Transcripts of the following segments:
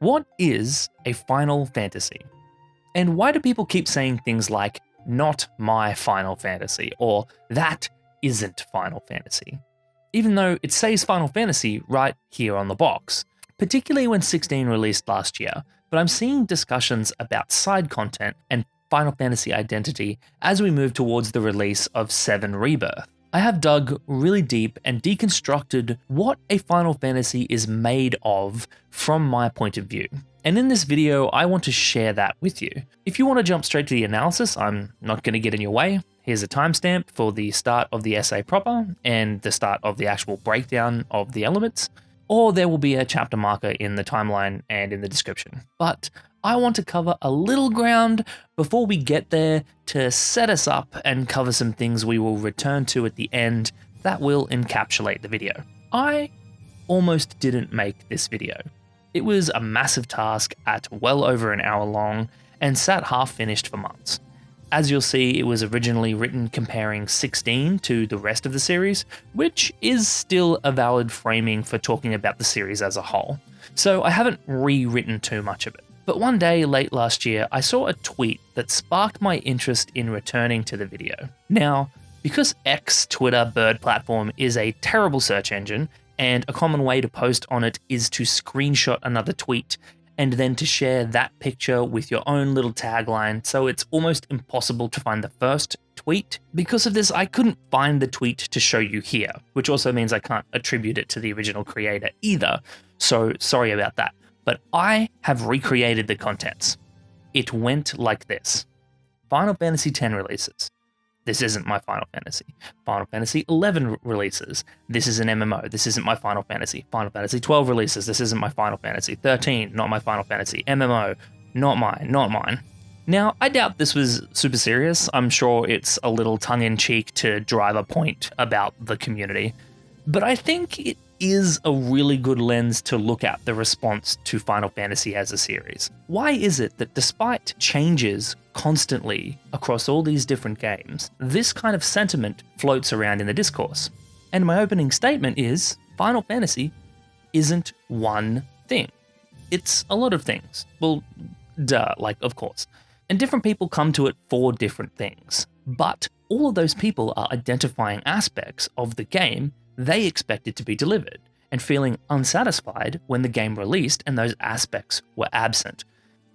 What is a Final Fantasy? And why do people keep saying things like, not my Final Fantasy, or that isn't Final Fantasy? Even though it says Final Fantasy right here on the box, particularly when 16 released last year, but I'm seeing discussions about side content and Final Fantasy identity as we move towards the release of VII Rebirth. I have dug really deep and deconstructed what a Final Fantasy is made of from my point of view. And in this video, I want to share that with you. If you want to jump straight to the analysis, I'm not going to get in your way. Here's a timestamp for the start of the essay proper and the start of the actual breakdown of the elements, or there will be a chapter marker in the timeline and in the description. But I want to cover a little ground before we get there to set us up and cover some things we will return to at the end that will encapsulate the video. I almost didn't make this video. It was a massive task at well over an hour long and sat half finished for months. As you'll see, it was originally written comparing 16 to the rest of the series, which is still a valid framing for talking about the series as a whole. So I haven't rewritten too much of it. But one day late last year, I saw a tweet that sparked my interest in returning to the video. Now, because X, Twitter, Bird platform is a terrible search engine, and a common way to post on it is to screenshot another tweet and then to share that picture with your own little tagline, so it's almost impossible to find the first tweet. Because of this, I couldn't find the tweet to show you here, which also means I can't attribute it to the original creator either, so sorry about that. But I have recreated the contents. It went like this. Final Fantasy X releases. This isn't my Final Fantasy. Final Fantasy XI releases. This is an MMO. This isn't my Final Fantasy. Final Fantasy XII releases. This isn't my Final Fantasy. 13, not my Final Fantasy. MMO, not mine. Now, I doubt this was super serious. I'm sure it's a little tongue-in-cheek to drive a point about the community. But I think it is a really good lens to look at the response to Final Fantasy as a series. Why is it that despite changes constantly across all these different games, this kind of sentiment floats around in the discourse? And my opening statement is, Final Fantasy isn't one thing. It's a lot of things. Well, duh, like, of course. And different people come to it for different things. But all of those people are identifying aspects of the game they expected to be delivered, and feeling unsatisfied when the game released and those aspects were absent.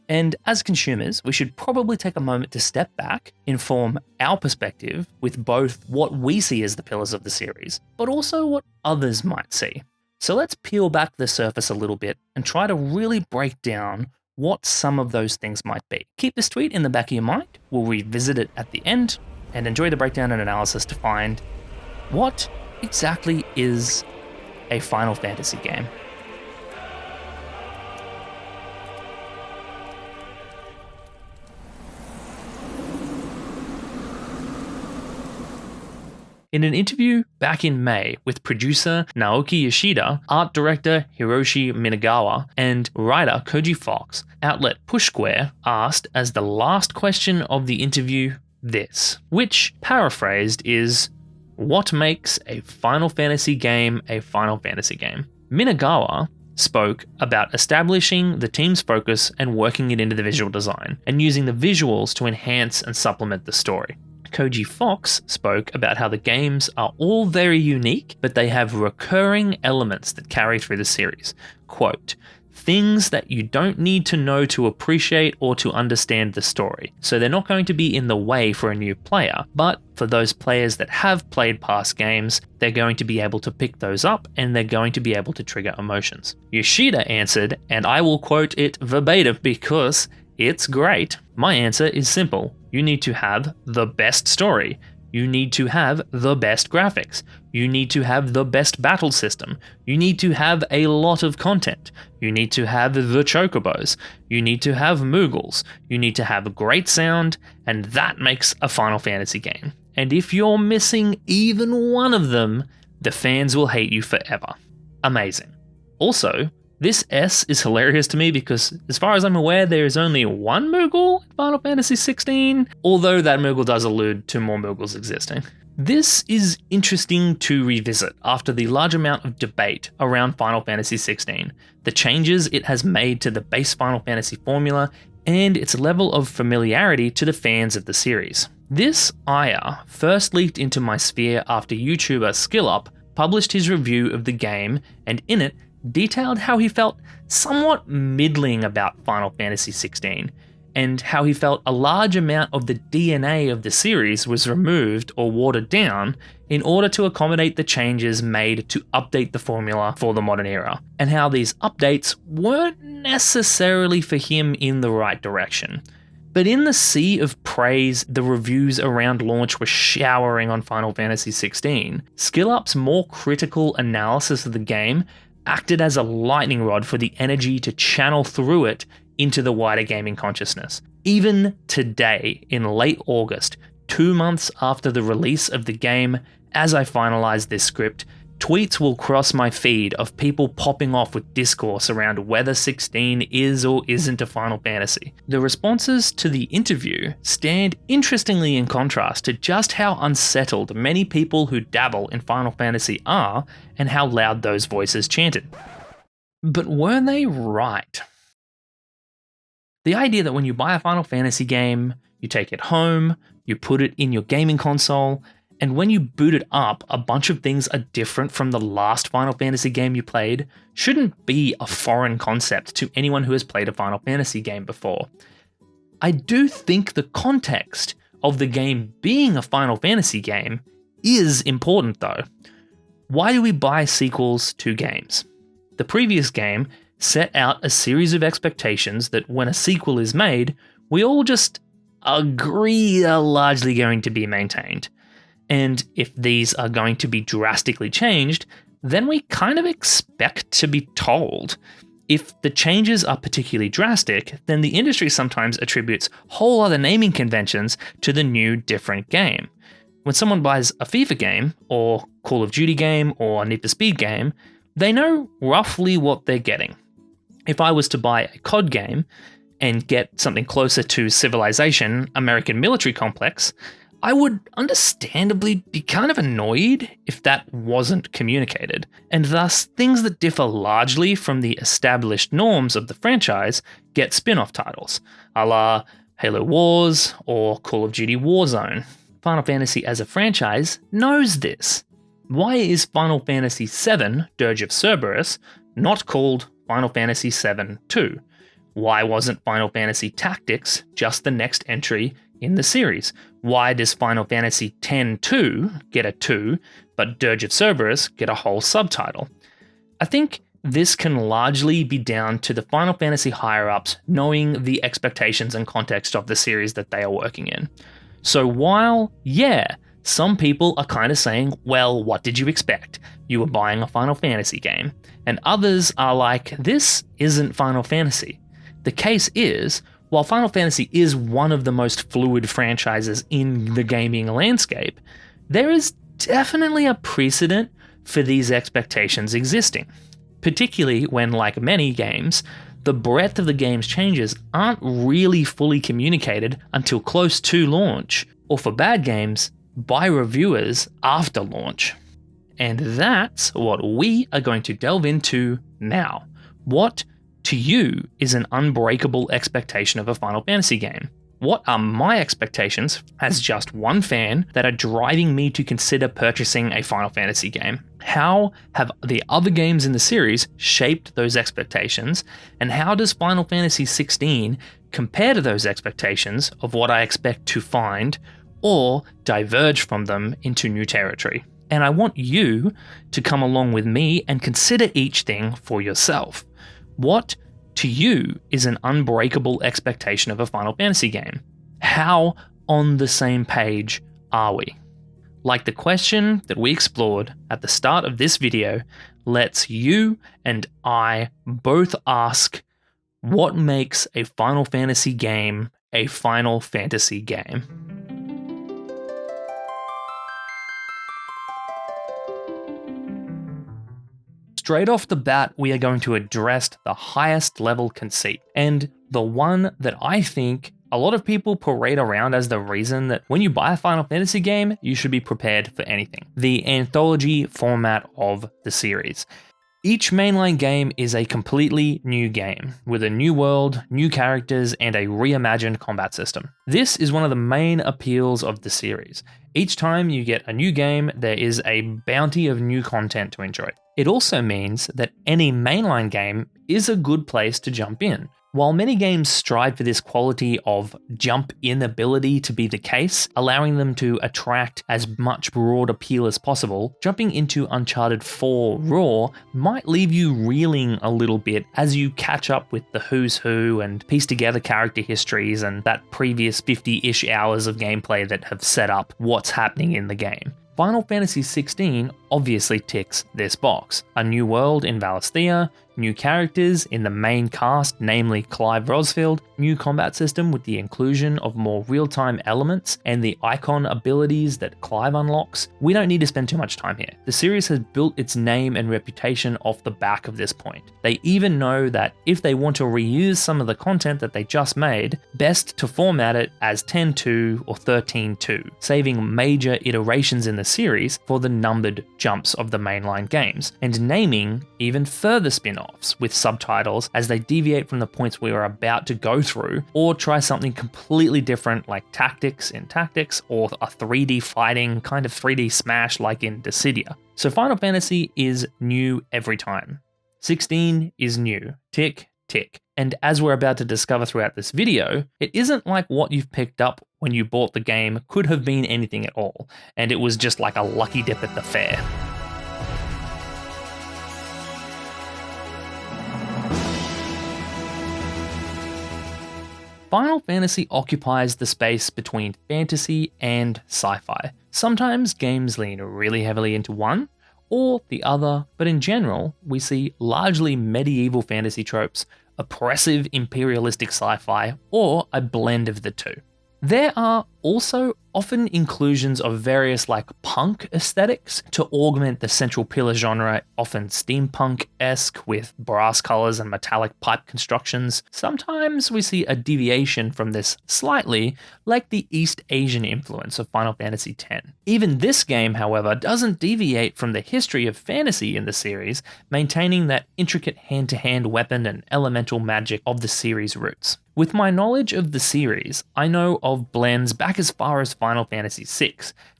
And as consumers, we should probably take a moment to step back, inform our perspective with both what we see as the pillars of the series, but also what others might see. So let's peel back the surface a little bit and try to really break down what some of those things might be. Keep this tweet in the back of your mind, we'll revisit it at the end, and enjoy the breakdown and analysis to find what exactly is a Final Fantasy game. In an interview back in May with producer Naoki Yoshida, art director Hiroshi Minagawa, and writer Koji Fox, outlet Push Square asked as the last question of the interview this, which, paraphrased, is, what makes a Final Fantasy game a Final Fantasy game? Minagawa spoke about establishing the team's focus and working it into the visual design, and using the visuals to enhance and supplement the story. Koji Fox spoke about how the games are all very unique, but they have recurring elements that carry through the series. Quote, things that you don't need to know to appreciate or to understand the story. So they're not going to be in the way for a new player, but for those players that have played past games, they're going to be able to pick those up and they're going to be able to trigger emotions. Yoshida answered, and I will quote it verbatim because it's great. My answer is simple. You need to have the best story. You need to have the best graphics. You need to have the best battle system. You need to have a lot of content. You need to have the chocobos. You need to have Moogles. You need to have a great sound, and that makes a Final Fantasy game. And if you're missing even one of them, the fans will hate you forever. Amazing. Also, this S is hilarious to me because, as far as I'm aware, there is only one Moogle in Final Fantasy XVI, although that Moogle does allude to more Moogles existing. This is interesting to revisit after the large amount of debate around Final Fantasy XVI, the changes it has made to the base Final Fantasy formula, and its level of familiarity to the fans of the series. This ire first leaked into my sphere after YouTuber SkillUp published his review of the game, and in it detailed how he felt somewhat middling about Final Fantasy XVI, and how he felt a large amount of the DNA of the series was removed or watered down in order to accommodate the changes made to update the formula for the modern era, and how these updates weren't necessarily for him in the right direction. But in the sea of praise the reviews around launch were showering on Final Fantasy XVI, SkillUp's more critical analysis of the game acted as a lightning rod for the energy to channel through it into the wider gaming consciousness. Even today, in late August, 2 months after the release of the game, as I finalize this script, tweets will cross my feed of people popping off with discourse around whether 16 is or isn't a Final Fantasy. The responses to the interview stand interestingly in contrast to just how unsettled many people who dabble in Final Fantasy are and how loud those voices chanted. But were they right? The idea that when you buy a Final Fantasy game, you take it home, you put it in your gaming console, and when you boot it up, a bunch of things are different from the last Final Fantasy game you played, shouldn't be a foreign concept to anyone who has played a Final Fantasy game before. I do think the context of the game being a Final Fantasy game is important though. Why do we buy sequels to games? The previous game set out a series of expectations that when a sequel is made, we all just agree are largely going to be maintained. And if these are going to be drastically changed, then we kind of expect to be told. If the changes are particularly drastic, then the industry sometimes attributes whole other naming conventions to the new, different game. When someone buys a FIFA game, or Call of Duty game, or Need for Speed game, they know roughly what they're getting. If I was to buy a COD game and get something closer to Civilization, American Military Complex, I would understandably be kind of annoyed if that wasn't communicated, and thus things that differ largely from the established norms of the franchise get spin-off titles, a la Halo Wars or Call of Duty Warzone. Final Fantasy as a franchise knows this. Why is Final Fantasy VII, Dirge of Cerberus, not called Final Fantasy VII-2? Why wasn't Final Fantasy Tactics just the next entry in the series? Why does Final Fantasy X-2 get a 2, but Dirge of Cerberus get a whole subtitle? I think this can largely be down to the Final Fantasy higher-ups knowing the expectations and context of the series that they are working in. So while, yeah, some people are kind of saying, well, what did you expect? You were buying a Final Fantasy game. And others are like, this isn't Final Fantasy. The case is, while Final Fantasy is one of the most fluid franchises in the gaming landscape, there is definitely a precedent for these expectations existing. Particularly when, like many games, the breadth of the game's changes aren't really fully communicated until close to launch, or for bad games, by reviewers after launch. And that's what we are going to delve into now. What, to you, is an unbreakable expectation of a Final Fantasy game? What are my expectations, as just one fan, that are driving me to consider purchasing a Final Fantasy game? How have the other games in the series shaped those expectations, and how does Final Fantasy XVI compare to those expectations of what I expect to find, or diverge from them into new territory? And I want you to come along with me and consider each thing for yourself. What, to you, is an unbreakable expectation of a Final Fantasy game? How on the same page are we? Like the question that we explored at the start of this video lets you and I both ask, what makes a Final Fantasy game a Final Fantasy game? Straight off the bat, we are going to address the highest level conceit, and the one that I think a lot of people parade around as the reason that when you buy a Final Fantasy game, you should be prepared for anything. The anthology format of the series. Each mainline game is a completely new game, with a new world, new characters, and a reimagined combat system. This is one of the main appeals of the series. Each time you get a new game, there is a bounty of new content to enjoy. It also means that any mainline game is a good place to jump in. While many games strive for this quality of jump-in ability to be the case, allowing them to attract as much broad appeal as possible, jumping into Uncharted 4 Raw might leave you reeling a little bit as you catch up with the who's who and piece together character histories and that previous 50-ish hours of gameplay that have set up what's happening in the game. Final Fantasy XVI obviously ticks this box. A new world in Valisthea, new characters in the main cast, namely Clive Rosfield, new combat system with the inclusion of more real-time elements and the icon abilities that Clive unlocks. We don't need to spend too much time here. The series has built its name and reputation off the back of this point. They even know that if they want to reuse some of the content that they just made, best to format it as 10.2 or 13.2, saving major iterations in the series for the numbered jumps of the mainline games, and naming even further spin-offs with subtitles as they deviate from the points we are about to go through, or try something completely different like Tactics in Tactics, or a 3D fighting kind of 3D smash like in Dissidia. So Final Fantasy is new every time. 16 is new, tick, tick. And as we're about to discover throughout this video, it isn't like what you've picked up when you bought the game could have been anything at all, and it was just like a lucky dip at the fair. Final Fantasy occupies the space between fantasy and sci-fi. Sometimes games lean really heavily into one or the other, but in general, we see largely medieval fantasy tropes, oppressive imperialistic sci-fi, or a blend of the two. There are also often inclusions of various like punk aesthetics to augment the central pillar genre, often steampunk-esque with brass colors and metallic pipe constructions. Sometimes we see a deviation from this slightly, like the East Asian influence of Final Fantasy X. Even this game, however, doesn't deviate from the history of fantasy in the series, maintaining that intricate hand-to-hand weapon and elemental magic of the series' roots. With my knowledge of the series, I know of blends back as far as Final Fantasy VI,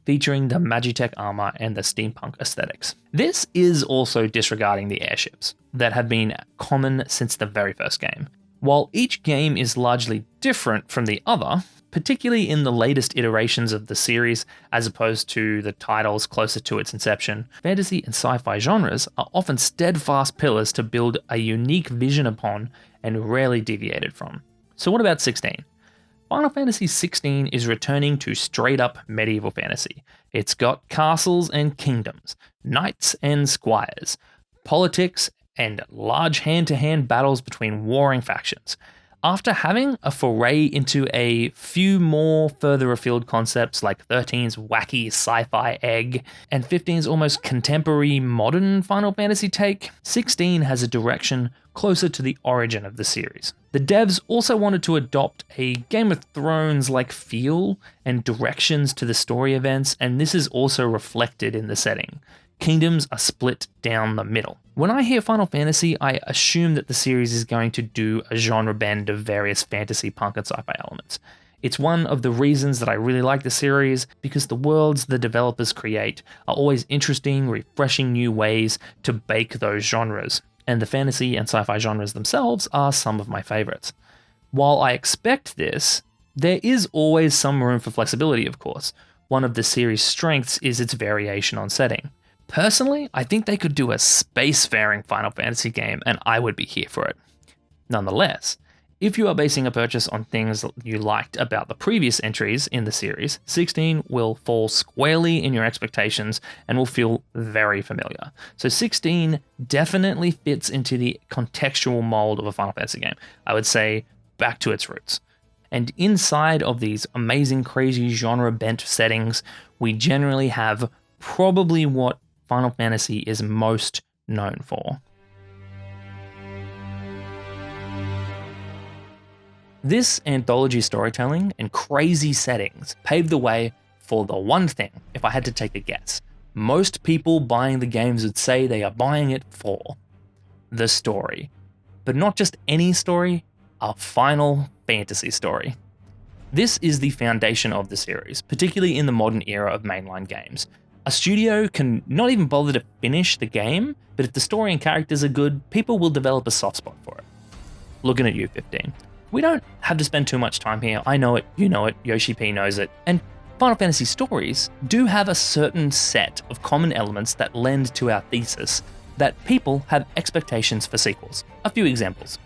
featuring the Magitech armor and the steampunk aesthetics. This is also disregarding the airships, that have been common since the very first game. While each game is largely different from the other, particularly in the latest iterations of the series as opposed to the titles closer to its inception, fantasy and sci-fi genres are often steadfast pillars to build a unique vision upon and rarely deviated from. So what about 16? Final Fantasy 16 is returning to straight-up medieval fantasy. It's got castles and kingdoms, knights and squires, politics, and large hand-to-hand battles between warring factions. After having a foray into a few more further afield concepts like 13's wacky sci-fi egg and 15's almost contemporary modern Final Fantasy take, 16 has a direction closer to the origin of the series. The devs also wanted to adopt a Game of Thrones-like feel and directions to the story events, and this is also reflected in the setting. Kingdoms are split down the middle. When I hear Final Fantasy, I assume that the series is going to do a genre bend of various fantasy, punk, and sci-fi elements. It's one of the reasons that I really like the series, because the worlds the developers create are always interesting, refreshing new ways to bake those genres, and the fantasy and sci-fi genres themselves are some of my favorites. While I expect this, there is always some room for flexibility, of course. One of the series' strengths is its variation on setting. Personally, I think they could do a spacefaring Final Fantasy game and I would be here for it. Nonetheless, if you are basing a purchase on things you liked about the previous entries in the series, 16 will fall squarely in your expectations and will feel very familiar. So 16 definitely fits into the contextual mold of a Final Fantasy game. I would say back to its roots. And inside of these amazing, crazy genre-bent settings, we generally have probably what Final Fantasy is most known for. This anthology storytelling and crazy settings paved the way for the one thing, if I had to take a guess, most people buying the games would say they are buying it for: the story. But not just any story, a Final Fantasy story. This is the foundation of the series, particularly in the modern era of mainline games. A studio can not even bother to finish the game, but if the story and characters are good, people will develop a soft spot for it. Looking at you, 15. We don't have to spend too much time here. I know it, you know it, Yoshi P knows it, and Final Fantasy stories do have a certain set of common elements that lend to our thesis that people have expectations for sequels. A few examples.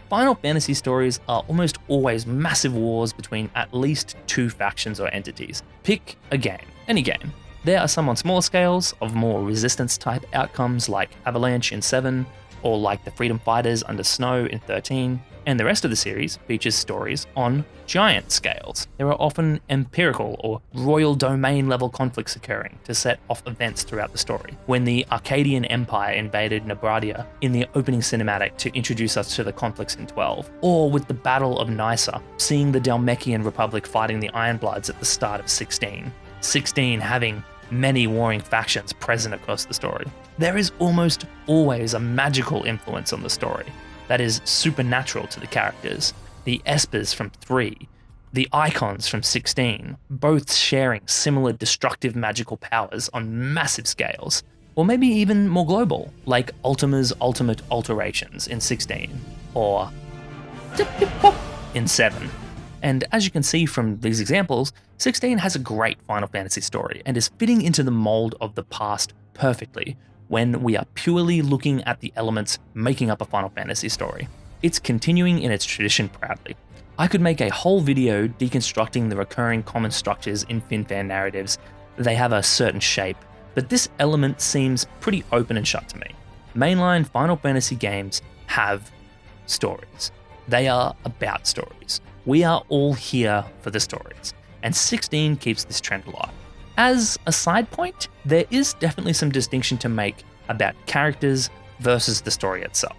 Final Fantasy stories are almost always massive wars between at least two factions or entities. Pick a game, any game. There are some on smaller scales of more resistance type outcomes like Avalanche in VII, or like the Freedom Fighters under Snow in 13, and the rest of the series features stories on giant scales. There are often empirical or royal domain level conflicts occurring to set off events throughout the story. When the Arcadian Empire invaded Nebradia in the opening cinematic to introduce us to the conflicts in 12, or with the Battle of Nysa, seeing the Dalmekian Republic fighting the Ironbloods at the start of 16. 16 having many warring factions present across the story. There is almost always a magical influence on the story that is supernatural to the characters. The Espers from 3, the Icons from 16, both sharing similar destructive magical powers on massive scales, or maybe even more global, like Ultima's ultimate alterations in 16, or in 7. And as you can see from these examples, 16 has a great Final Fantasy story and is fitting into the mold of the past perfectly when we are purely looking at the elements making up a Final Fantasy story. It's continuing in its tradition proudly. I could make a whole video deconstructing the recurring common structures in FinFan narratives. They have a certain shape, but this element seems pretty open and shut to me. Mainline Final Fantasy games have stories. They are about stories. We are all here for the stories, and 16 keeps this trend alive. As a side point, there is definitely some distinction to make about characters versus the story itself.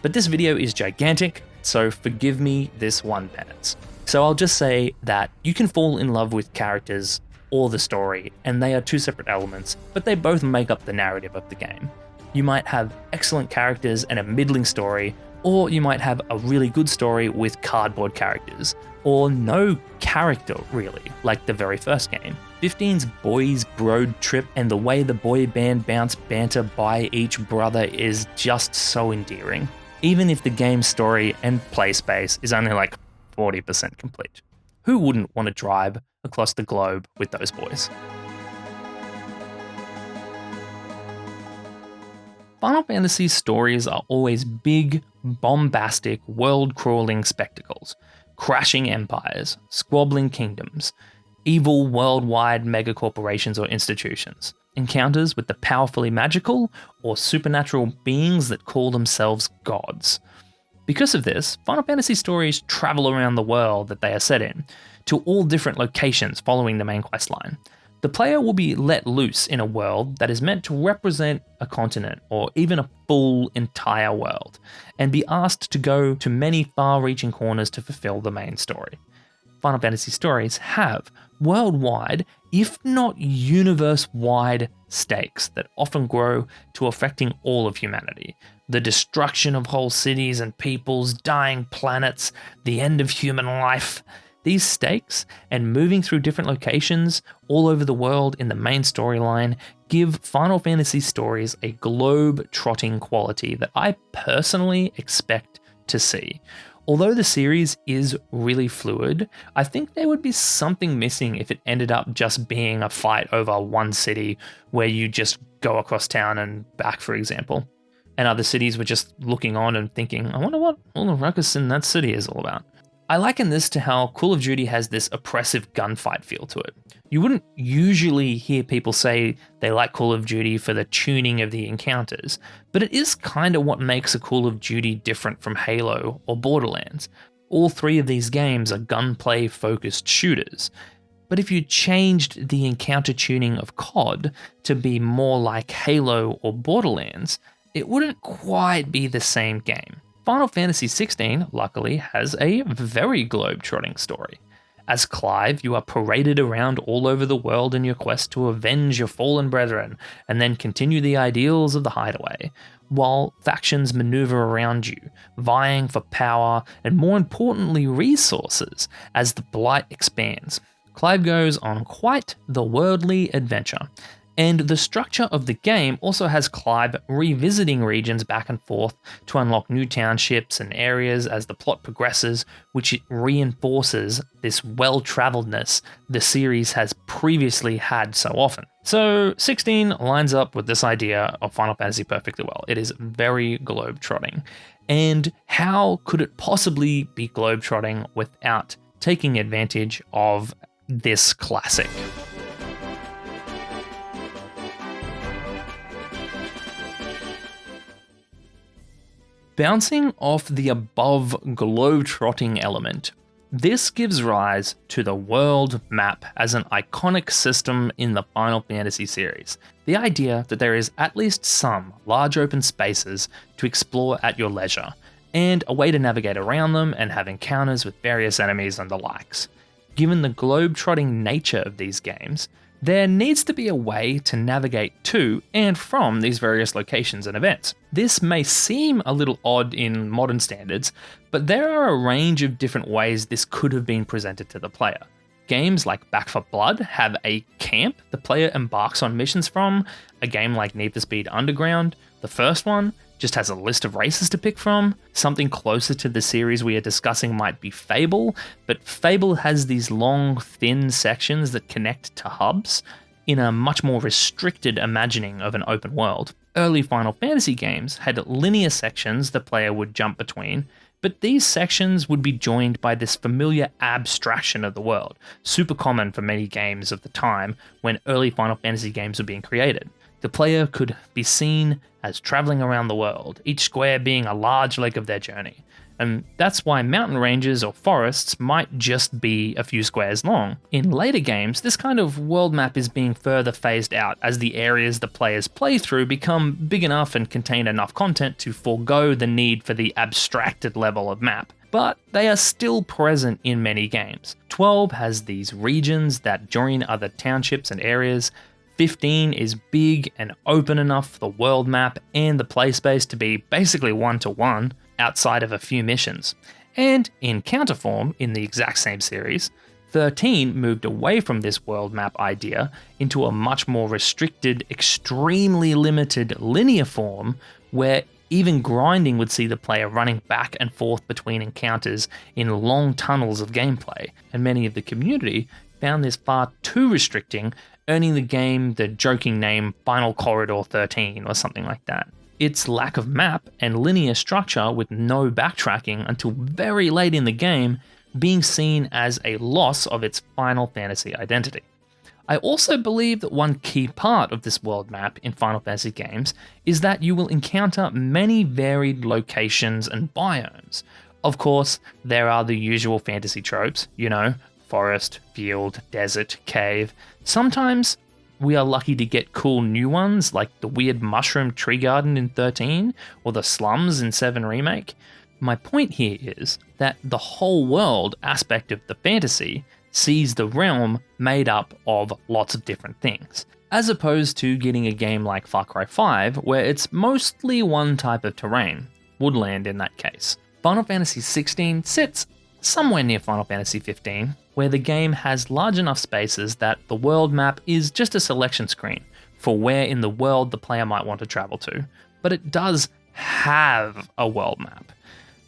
But this video is gigantic, so forgive me this 1 minute. So I'll just say that you can fall in love with characters or the story, and they are two separate elements, but they both make up the narrative of the game. You might have excellent characters and a middling story, or you might have a really good story with cardboard characters, or no character really, like the very first game. 15's boys broad trip and the way the boy band bounce banter by each brother is just so endearing, even if the game's story and play space is only like 40% complete. Who wouldn't want to drive across the globe with those boys? Final Fantasy stories are always big, bombastic, world-crawling spectacles, crashing empires, squabbling kingdoms, evil worldwide megacorporations or institutions, encounters with the powerfully magical or supernatural beings that call themselves gods. Because of this, Final Fantasy stories travel around the world that they are set in, to all different locations following the main questline. The player will be let loose in a world that is meant to represent a continent or even a full entire world, and be asked to go to many far-reaching corners to fulfill the main story. Final Fantasy stories have worldwide, if not universe-wide, stakes that often grow to affecting all of humanity. The destruction of whole cities and peoples, dying planets, the end of human life. These stakes, and moving through different locations all over the world in the main storyline, give Final Fantasy stories a globe-trotting quality that I personally expect to see. Although the series is really fluid, I think there would be something missing if it ended up just being a fight over one city where you just go across town and back, for example. And other cities were just looking on and thinking, I wonder what all the ruckus in that city is all about. I liken this to how Call of Duty has this oppressive gunfight feel to it. You wouldn't usually hear people say they like Call of Duty for the tuning of the encounters, but it is kind of what makes a Call of Duty different from Halo or Borderlands. All 3 of these games are gunplay-focused shooters, but if you changed the encounter tuning of COD to be more like Halo or Borderlands, it wouldn't quite be the same game. Final Fantasy XVI, luckily, has a very globe-trotting story. As Clive, you are paraded around all over the world in your quest to avenge your fallen brethren and then continue the ideals of the Hideaway, while factions maneuver around you, vying for power and, more importantly, resources as the Blight expands. Clive goes on quite the worldly adventure, and the structure of the game also has Clive revisiting regions back and forth to unlock new townships and areas as the plot progresses, which reinforces this well-traveledness the series has previously had so often. So 16 lines up with this idea of Final Fantasy perfectly well. It is very globe-trotting. And how could it possibly be globe-trotting without taking advantage of this classic? Bouncing off the above globe-trotting element, this gives rise to the world map as an iconic system in the Final Fantasy series. The idea that there is at least some large open spaces to explore at your leisure, and a way to navigate around them and have encounters with various enemies and the likes. Given the globe-trotting nature of these games, there needs to be a way to navigate to and from these various locations and events. This may seem a little odd in modern standards, but there are a range of different ways this could have been presented to the player. Games like Back 4 Blood have a camp the player embarks on missions from. A game like Need for Speed Underground, the first one, just has a list of races to pick from. Something closer to the series we are discussing might be Fable, but Fable has these long, thin sections that connect to hubs in a much more restricted imagining of an open world. Early Final Fantasy games had linear sections the player would jump between, but these sections would be joined by this familiar abstraction of the world, super common for many games of the time when early Final Fantasy games were being created. The player could be seen as traveling around the world, each square being a large leg of their journey. And that's why mountain ranges or forests might just be a few squares long. In later games, this kind of world map is being further phased out as the areas the players play through become big enough and contain enough content to forego the need for the abstracted level of map. But they are still present in many games. 12 has these regions that join other townships and areas. 15 is big and open enough for the world map and the play space to be basically one-to-one outside of a few missions. And in counterform, in the exact same series, 13 moved away from this world map idea into a much more restricted, extremely limited linear form where even grinding would see the player running back and forth between encounters in long tunnels of gameplay, and many of the community found this far too restricting, earning the game the joking name Final Corridor 13 or something like that. Its lack of map and linear structure with no backtracking until very late in the game being seen as a loss of its Final Fantasy identity. I also believe that one key part of this world map in Final Fantasy games is that you will encounter many varied locations and biomes. Of course, there are the usual fantasy tropes, forest, field, desert, cave. Sometimes we are lucky to get cool new ones like the weird mushroom tree garden in 13 or the slums in 7 Remake. My point here is that the whole world aspect of the fantasy sees the realm made up of lots of different things, as opposed to getting a game like Far Cry 5 where it's mostly one type of terrain, woodland in that case. Final Fantasy XVI sits somewhere near Final Fantasy XV, where the game has large enough spaces that the world map is just a selection screen for where in the world the player might want to travel to, but it does have a world map.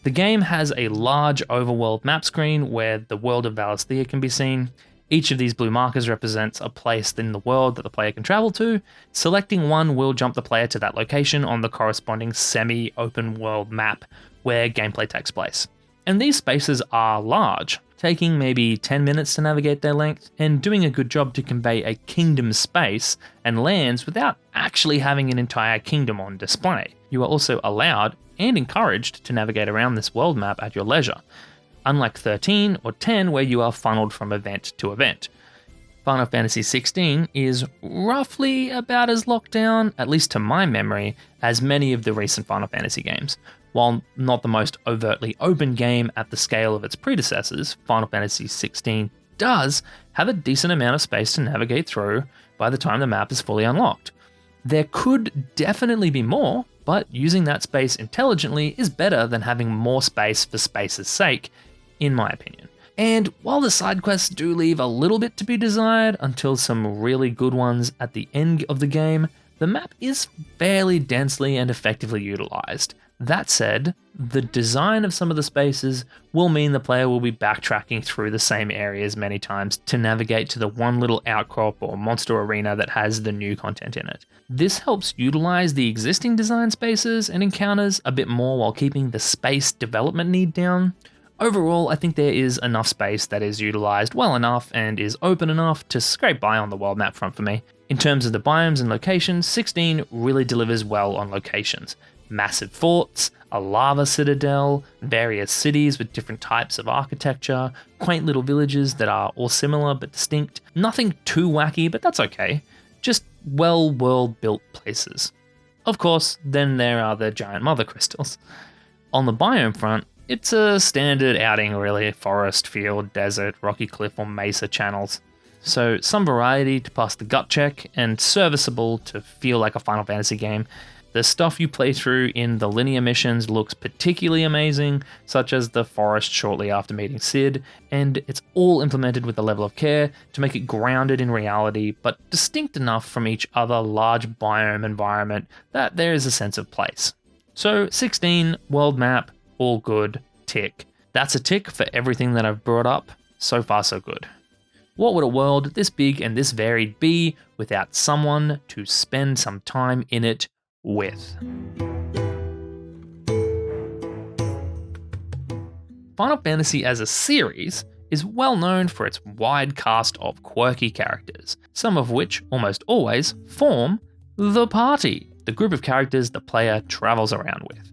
The game has a large overworld map screen where the world of Valisthea can be seen. Each of these blue markers represents a place in the world that the player can travel to. Selecting one will jump the player to that location on the corresponding semi-open world map where gameplay takes place. And these spaces are large, taking maybe 10 minutes to navigate their length, and doing a good job to convey a kingdom space and lands without actually having an entire kingdom on display. You are also allowed and encouraged to navigate around this world map at your leisure, unlike 13 or 10 where you are funneled from event to event. Final Fantasy XVI is roughly about as locked down, at least to my memory, as many of the recent Final Fantasy games. While not the most overtly open game at the scale of its predecessors, Final Fantasy XVI does have a decent amount of space to navigate through by the time the map is fully unlocked. There could definitely be more, but using that space intelligently is better than having more space for space's sake, in my opinion. And while the side quests do leave a little bit to be desired until some really good ones at the end of the game, the map is fairly densely and effectively utilized. That said, the design of some of the spaces will mean the player will be backtracking through the same areas many times to navigate to the one little outcrop or monster arena that has the new content in it. This helps utilize the existing design spaces and encounters a bit more while keeping the space development need down. Overall, I think there is enough space that is utilized well enough and is open enough to scrape by on the world map front for me. In terms of the biomes and locations, 16 really delivers well on locations. Massive forts, a lava citadel, various cities with different types of architecture, quaint little villages that are all similar but distinct. Nothing too wacky, but that's okay. Just well world-built places. Of course, then there are the giant mother crystals. On the biome front, it's a standard outing really, forest, field, desert, rocky cliff or mesa channels. So some variety to pass the gut check and serviceable to feel like a Final Fantasy game. The stuff you play through in the linear missions looks particularly amazing, such as the forest shortly after meeting Cid, and it's all implemented with a level of care to make it grounded in reality, but distinct enough from each other large biome environment that there is a sense of place. So 16, world map, all good, tick. That's a tick for everything that I've brought up. So far so good. What would a world this big and this varied be without someone to spend some time in it with? Final Fantasy as a series is well known for its wide cast of quirky characters, some of which almost always form the party, the group of characters the player travels around with.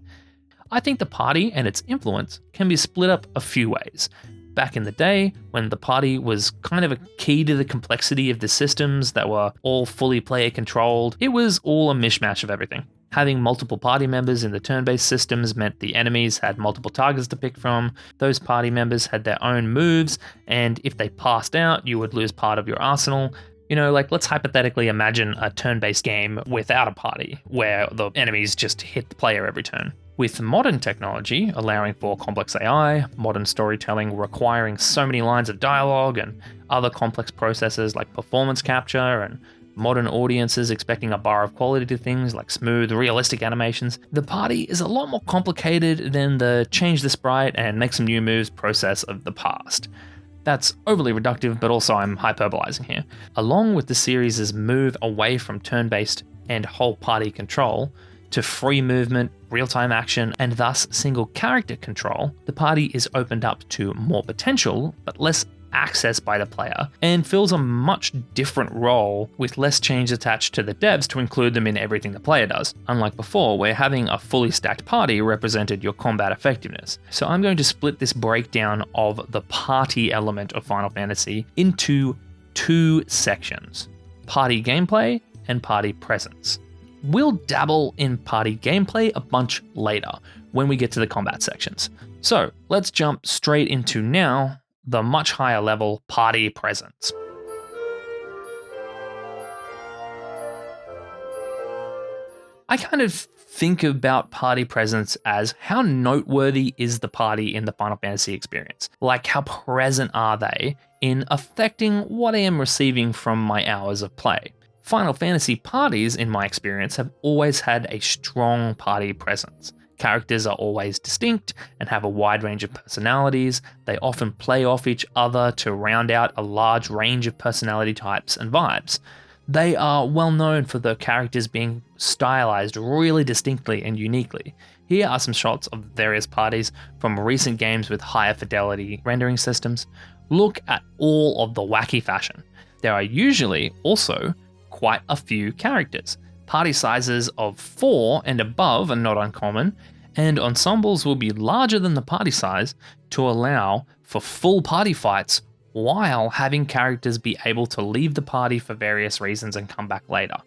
I think the party and its influence can be split up a few ways. Back in the day, when the party was kind of a key to the complexity of the systems that were all fully player controlled, it was all a mishmash of everything. Having multiple party members in the turn-based systems meant the enemies had multiple targets to pick from, those party members had their own moves, and if they passed out, you would lose part of your arsenal. You know, like let's hypothetically imagine a turn-based game without a party, where the enemies just hit the player every turn. With modern technology allowing for complex AI, modern storytelling requiring so many lines of dialogue and other complex processes like performance capture, and modern audiences expecting a bar of quality to things like smooth, realistic animations, the party is a lot more complicated than the change the sprite and make some new moves process of the past. That's overly reductive, but also I'm hyperbolizing here. Along with the series' move away from turn-based and whole party control to free movement, real-time action, and thus single character control, the party is opened up to more potential, but less access by the player, and fills a much different role with less change attached to the devs to include them in everything the player does, unlike before where having a fully stacked party represented your combat effectiveness. So I'm going to split this breakdown of the party element of Final Fantasy into two sections: party gameplay and party presence. We'll dabble in party gameplay a bunch later when we get to the combat sections. So let's jump straight into now the much higher level party presence. I kind of think about party presence as how noteworthy is the party in the Final Fantasy experience? Like how present are they in affecting what I am receiving from my hours of play? Final Fantasy parties, in my experience, have always had a strong party presence. Characters are always distinct and have a wide range of personalities. They often play off each other to round out a large range of personality types and vibes. They are well known for the characters being stylized really distinctly and uniquely. Here are some shots of various parties from recent games with higher fidelity rendering systems. Look at all of the wacky fashion. There are usually also quite a few characters. Party sizes of 4 and above are not uncommon, and ensembles will be larger than the party size to allow for full party fights while having characters be able to leave the party for various reasons and come back later.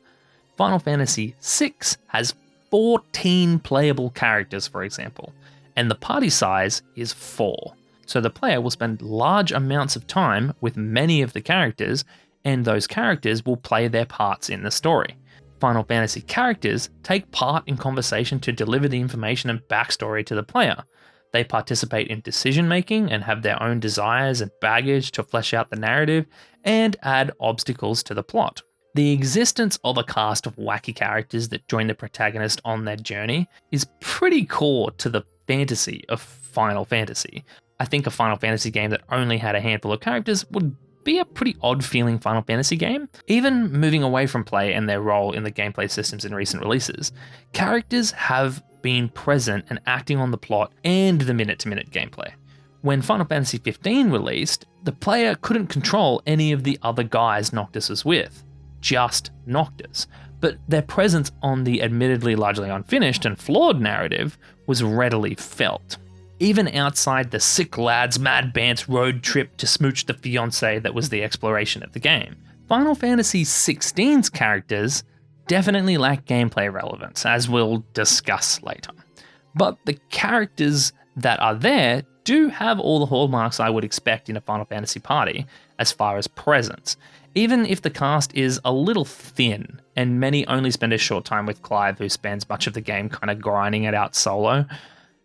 Final Fantasy VI has 14 playable characters, for example, and the party size is 4. So the player will spend large amounts of time with many of the characters, and those characters will play their parts in the story. Final Fantasy characters take part in conversation to deliver the information and backstory to the player. They participate in decision making and have their own desires and baggage to flesh out the narrative and add obstacles to the plot. The existence of a cast of wacky characters that join the protagonist on their journey is pretty core to the fantasy of Final Fantasy. I think a Final Fantasy game that only had a handful of characters would be a pretty odd feeling Final Fantasy game. Even moving away from play and their role in the gameplay systems in recent releases, characters have been present and acting on the plot and the minute-to-minute gameplay. When Final Fantasy XV released, the player couldn't control any of the other guys Noctis was with, just Noctis, but their presence on the admittedly largely unfinished and flawed narrative was readily felt. Even outside the sick lads mad bants road trip to smooch the fiancé that was the exploration of the game, Final Fantasy XVI's characters definitely lack gameplay relevance, as we'll discuss later. But the characters that are there do have all the hallmarks I would expect in a Final Fantasy party as far as presence, even if the cast is a little thin and many only spend a short time with Clive, who spends much of the game kind of grinding it out solo.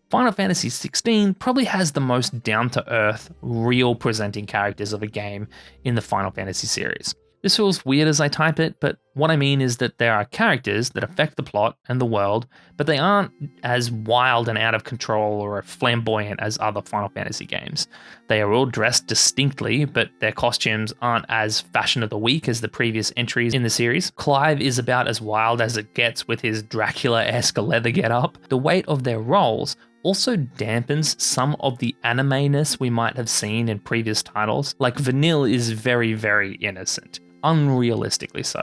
Final Fantasy XVI probably has the most down-to-earth, real presenting characters of a game in the Final Fantasy series. This feels weird as I type it, but what I mean is that there are characters that affect the plot and the world, but they aren't as wild and out of control or flamboyant as other Final Fantasy games. They are all dressed distinctly, but their costumes aren't as fashion of the week as the previous entries in the series. Clive is about as wild as it gets with his Dracula-esque leather getup. The weight of their roles also dampens some of the anime-ness we might have seen in previous titles. Like Vanille is very, very innocent, unrealistically so,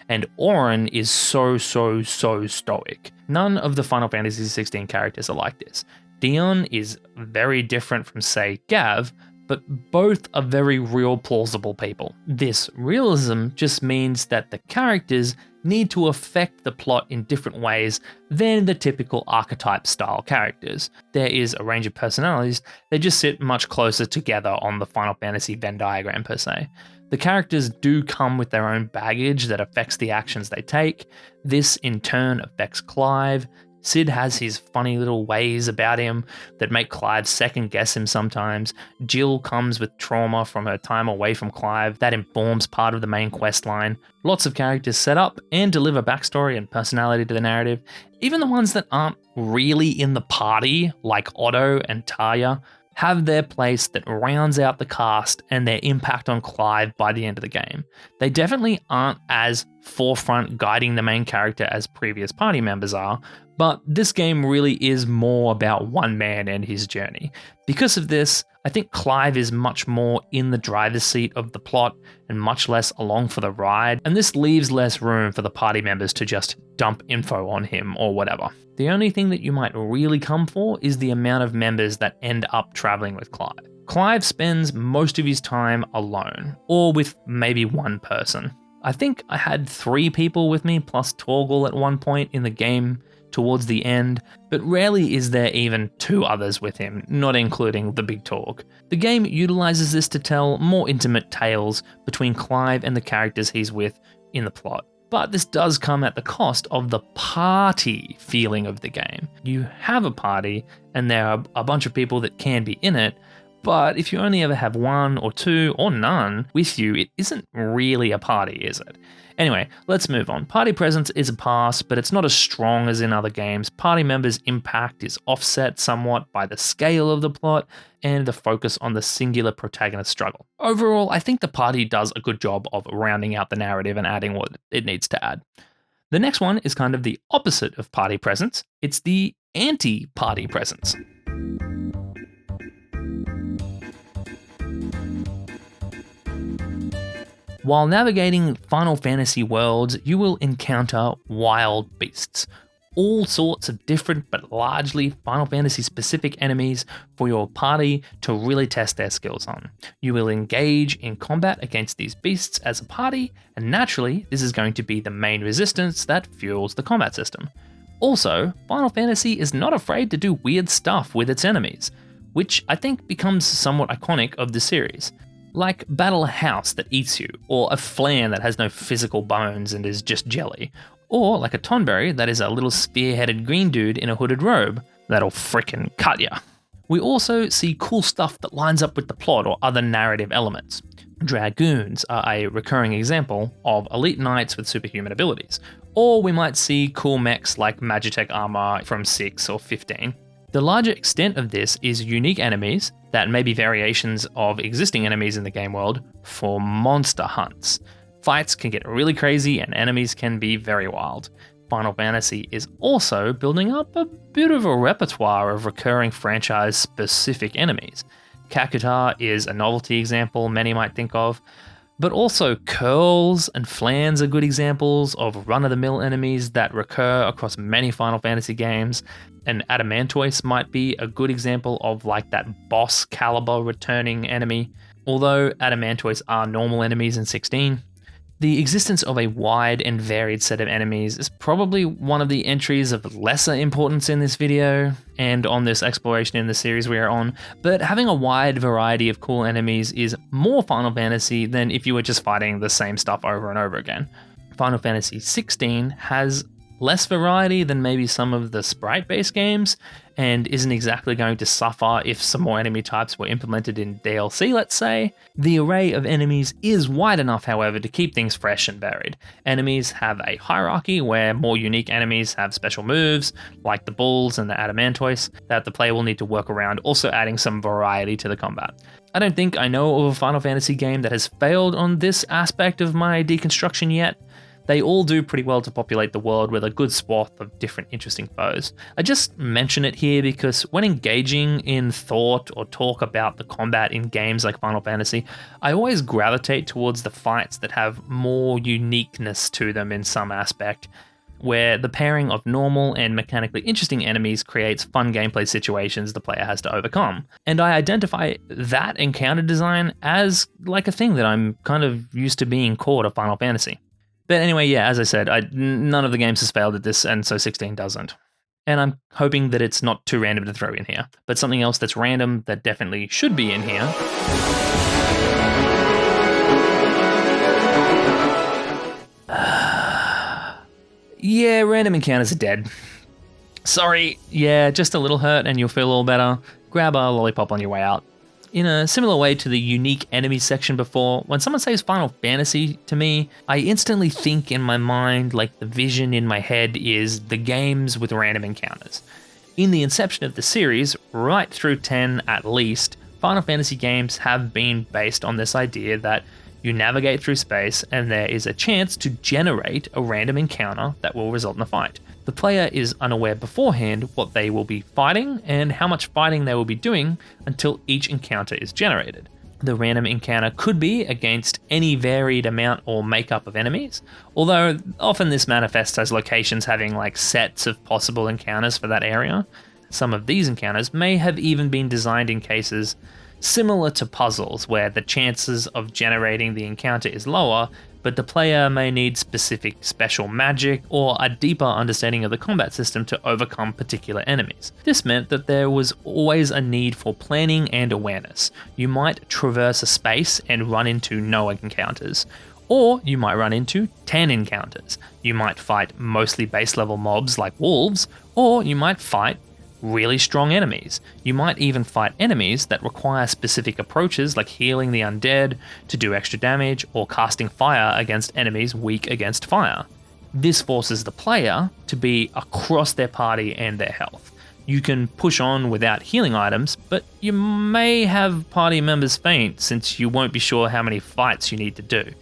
and Auron is so stoic. None of the Final Fantasy XVI characters are like this. Dion is very different from, say, Gav, but both are very real, plausible people. This realism just means that the characters need to affect the plot in different ways than the typical archetype style characters. There is a range of personalities that just sit much closer together on the Final Fantasy Venn diagram per se. The characters do come with their own baggage that affects the actions they take. This in turn affects Clive. Sid has his funny little ways about him that make Clive second guess him sometimes. Jill comes with trauma from her time away from Clive that informs part of the main quest line. Lots of characters set up and deliver backstory and personality to the narrative. Even the ones that aren't really in the party, like Otto and Taya, have their place that rounds out the cast and their impact on Clive by the end of the game. They definitely aren't as forefront guiding the main character as previous party members are, but this game really is more about one man and his journey. Because of this, I think Clive is much more in the driver's seat of the plot and much less along for the ride, and this leaves less room for the party members to just dump info on him or whatever. The only thing that you might really come for is the amount of members that end up traveling with Clive. Clive spends most of his time alone, or with maybe one person. I think I had 3 people with me plus Torgal at one point in the game towards the end, but rarely is there even 2 others with him, not including the Big Torg. The game utilizes this to tell more intimate tales between Clive and the characters he's with in the plot. But this does come at the cost of the party feeling of the game. You have a party, and there are a bunch of people that can be in it, but if you only ever have 1 or 2 or none with you, it isn't really a party, is it? Anyway, let's move on. Party presence is a pass, but it's not as strong as in other games. Party members' impact is offset somewhat by the scale of the plot and the focus on the singular protagonist struggle. Overall, I think the party does a good job of rounding out the narrative and adding what it needs to add. The next one is kind of the opposite of party presence. It's the anti-party presence. While navigating Final Fantasy worlds, you will encounter wild beasts. all sorts of different but largely Final Fantasy specific enemies for your party to really test their skills on. You will engage in combat against these beasts as a party, and naturally, this is going to be the main resistance that fuels the combat system. Also, Final Fantasy is not afraid to do weird stuff with its enemies, which I think becomes somewhat iconic of the series. Like battle a house that eats you, or a flan that has no physical bones and is just jelly, or like a Tonberry that is a little spear-headed green dude in a hooded robe that'll frickin' cut ya. We also see cool stuff that lines up with the plot or other narrative elements. Dragoons are a recurring example of elite knights with superhuman abilities, or we might see cool mechs like Magitech armor from 6 or 15. The larger extent of this is unique enemies that may be variations of existing enemies in the game world for monster hunts. Fights can get really crazy and enemies can be very wild. Final Fantasy is also building up a bit of a repertoire of recurring franchise-specific enemies. Kakuta is a novelty example many might think of, but also curls and flans are good examples of run-of-the-mill enemies that recur across many Final Fantasy games, and Adamantoise might be a good example of like that boss caliber returning enemy. Although Adamantoise are normal enemies in 16, the existence of a wide and varied set of enemies is probably one of the entries of lesser importance in this video and on this exploration in the series we are on, but having a wide variety of cool enemies is more Final Fantasy than if you were just fighting the same stuff over and over again. Final Fantasy XVI has less variety than maybe some of the sprite-based games, and isn't exactly going to suffer if some more enemy types were implemented in DLC, let's say. The array of enemies is wide enough, however, to keep things fresh and varied. Enemies have a hierarchy where more unique enemies have special moves, like the bulls and the Adamantoise, that the player will need to work around, also adding some variety to the combat. I don't think I know of a Final Fantasy game that has failed on this aspect of my deconstruction yet. They all do pretty well to populate the world with a good swath of different interesting foes. I just mention it here because when engaging in thought or talk about the combat in games like Final Fantasy, I always gravitate towards the fights that have more uniqueness to them in some aspect, where the pairing of normal and mechanically interesting enemies creates fun gameplay situations the player has to overcome. And I identify that encounter design as like a thing that I'm kind of used to being core to Final Fantasy. But anyway, yeah, as I said, none of the games has failed at this, and so 16 doesn't. And I'm hoping that it's not too random to throw in here. But something else that's random that definitely should be in here yeah, random encounters are dead. Sorry, yeah, just a little hurt and you'll feel all better. Grab a lollipop on your way out. In a similar way to the unique enemies section before, when someone says Final Fantasy to me, I instantly think in my mind, like the vision in my head is the games with random encounters. In the inception of the series, right through 10 at least, Final Fantasy games have been based on this idea that you navigate through space and there is a chance to generate a random encounter that will result in a fight. The player is unaware beforehand what they will be fighting and how much fighting they will be doing until each encounter is generated. The random encounter could be against any varied amount or makeup of enemies, although often this manifests as locations having like sets of possible encounters for that area. Some of these encounters may have even been designed in cases similar to puzzles where the chances of generating the encounter is lower, but the player may need specific special magic or a deeper understanding of the combat system to overcome particular enemies. This meant that there was always a need for planning and awareness. You might traverse a space and run into no encounters, or you might run into 10 encounters. You might fight mostly base level mobs like wolves, or you might fight really strong enemies. You might even fight enemies that require specific approaches like healing the undead to do extra damage or casting fire against enemies weak against fire. This forces the player to be across their party and their health. You can push on without healing items, but you may have party members faint since you won't be sure how many fights you need to do.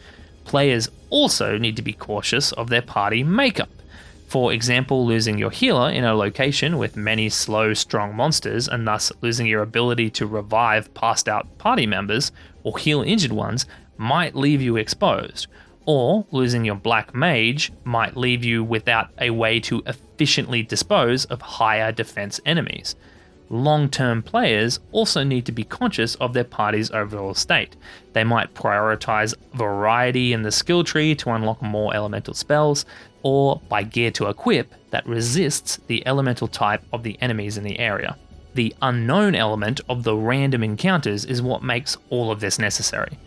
Players also need to be cautious of their party makeup. For example, losing your healer in a location with many slow, strong monsters and thus losing your ability to revive passed out party members or heal injured ones might leave you exposed. or losing your black mage might leave you without a way to efficiently dispose of higher defense enemies. Long-term players also need to be conscious of their party's overall state. They might prioritize variety in the skill tree to unlock more elemental spells, or buy gear to equip that resists the elemental type of the enemies in the area. The unknown element of the random encounters is what makes all of this necessary.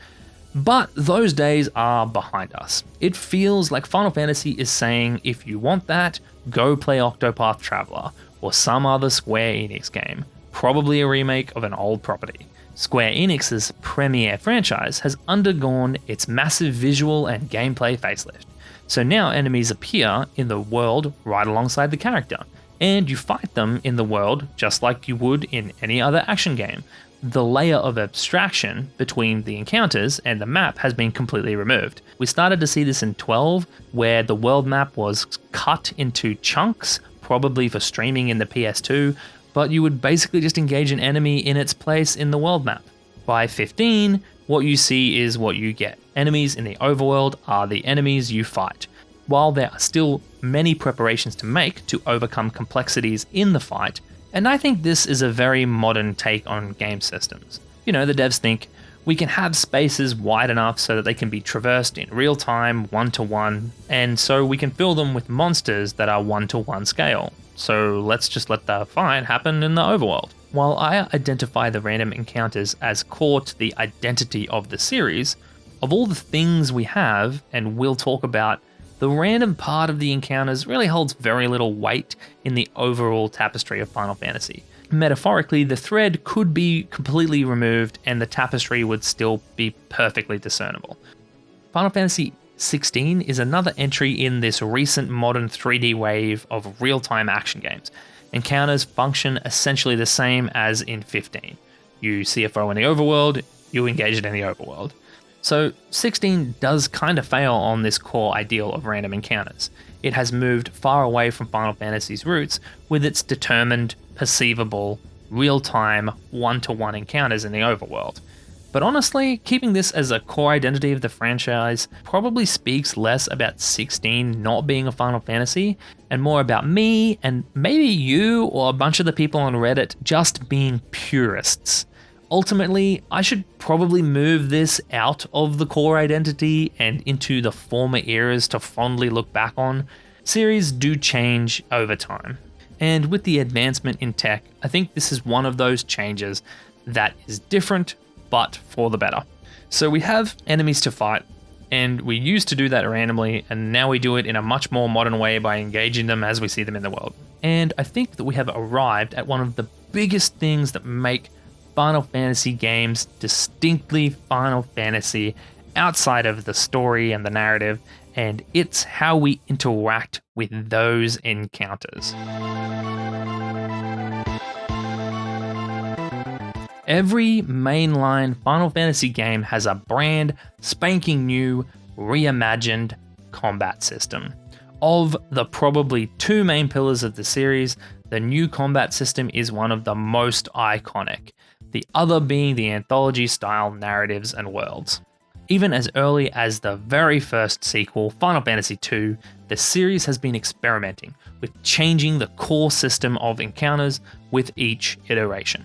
But those days are behind us. It feels like Final Fantasy is saying, if you want that, go play Octopath Traveler, or some other Square Enix game, probably a remake of an old property. Square Enix's premier franchise has undergone its massive visual and gameplay facelift, so now enemies appear in the world right alongside the character, and you fight them in the world just like you would in any other action game. The layer of abstraction between the encounters and the map has been completely removed. We started to see this in 12, where the world map was cut into chunks, probably for streaming in the PS2, but you would basically just engage an enemy in its place in the world map. By 15, what you see is what you get. Enemies in the overworld are the enemies you fight. While there are still many preparations to make to overcome complexities in the fight, and I think this is a very modern take on game systems. You know, the devs think, we can have spaces wide enough so that they can be traversed in real time, one-to-one, and so we can fill them with monsters that are one-to-one scale. So let's just let the fight happen in the overworld. While I identify the random encounters as core to the identity of the series, of all the things we have and will talk about, the random part of the encounters really holds very little weight in the overall tapestry of Final Fantasy. Metaphorically, the thread could be completely removed and the tapestry would still be perfectly discernible. Final Fantasy XVI is another entry in this recent modern 3D wave of real-time action games. Encounters function essentially the same as in 15. You see a foe in the overworld, you engage it in the overworld. So 16 does kind of fail on this core ideal of random encounters. It has moved far away from Final Fantasy's roots with its determined, perceivable, real-time, one-to-one encounters in the overworld. But honestly, keeping this as a core identity of the franchise probably speaks less about 16 not being a Final Fantasy, and more about me, and maybe you or a bunch of the people on Reddit just being purists. Ultimately, I should probably move this out of the core identity and into the former eras to fondly look back on. Series do change over time. And with the advancement in tech, I think this is one of those changes that is different, but for the better. So we have enemies to fight, and we used to do that randomly, and now we do it in a much more modern way by engaging them as we see them in the world. And I think that we have arrived at one of the biggest things that make Final Fantasy games distinctly Final Fantasy outside of the story and the narrative, and it's how we interact with those encounters. Every mainline Final Fantasy game has a brand spanking new, reimagined combat system. Of the probably two main pillars of the series, the new combat system is one of the most iconic, the other being the anthology-style narratives and worlds. Even as early as the very first sequel, Final Fantasy II, the series has been experimenting with changing the core system of encounters with each iteration.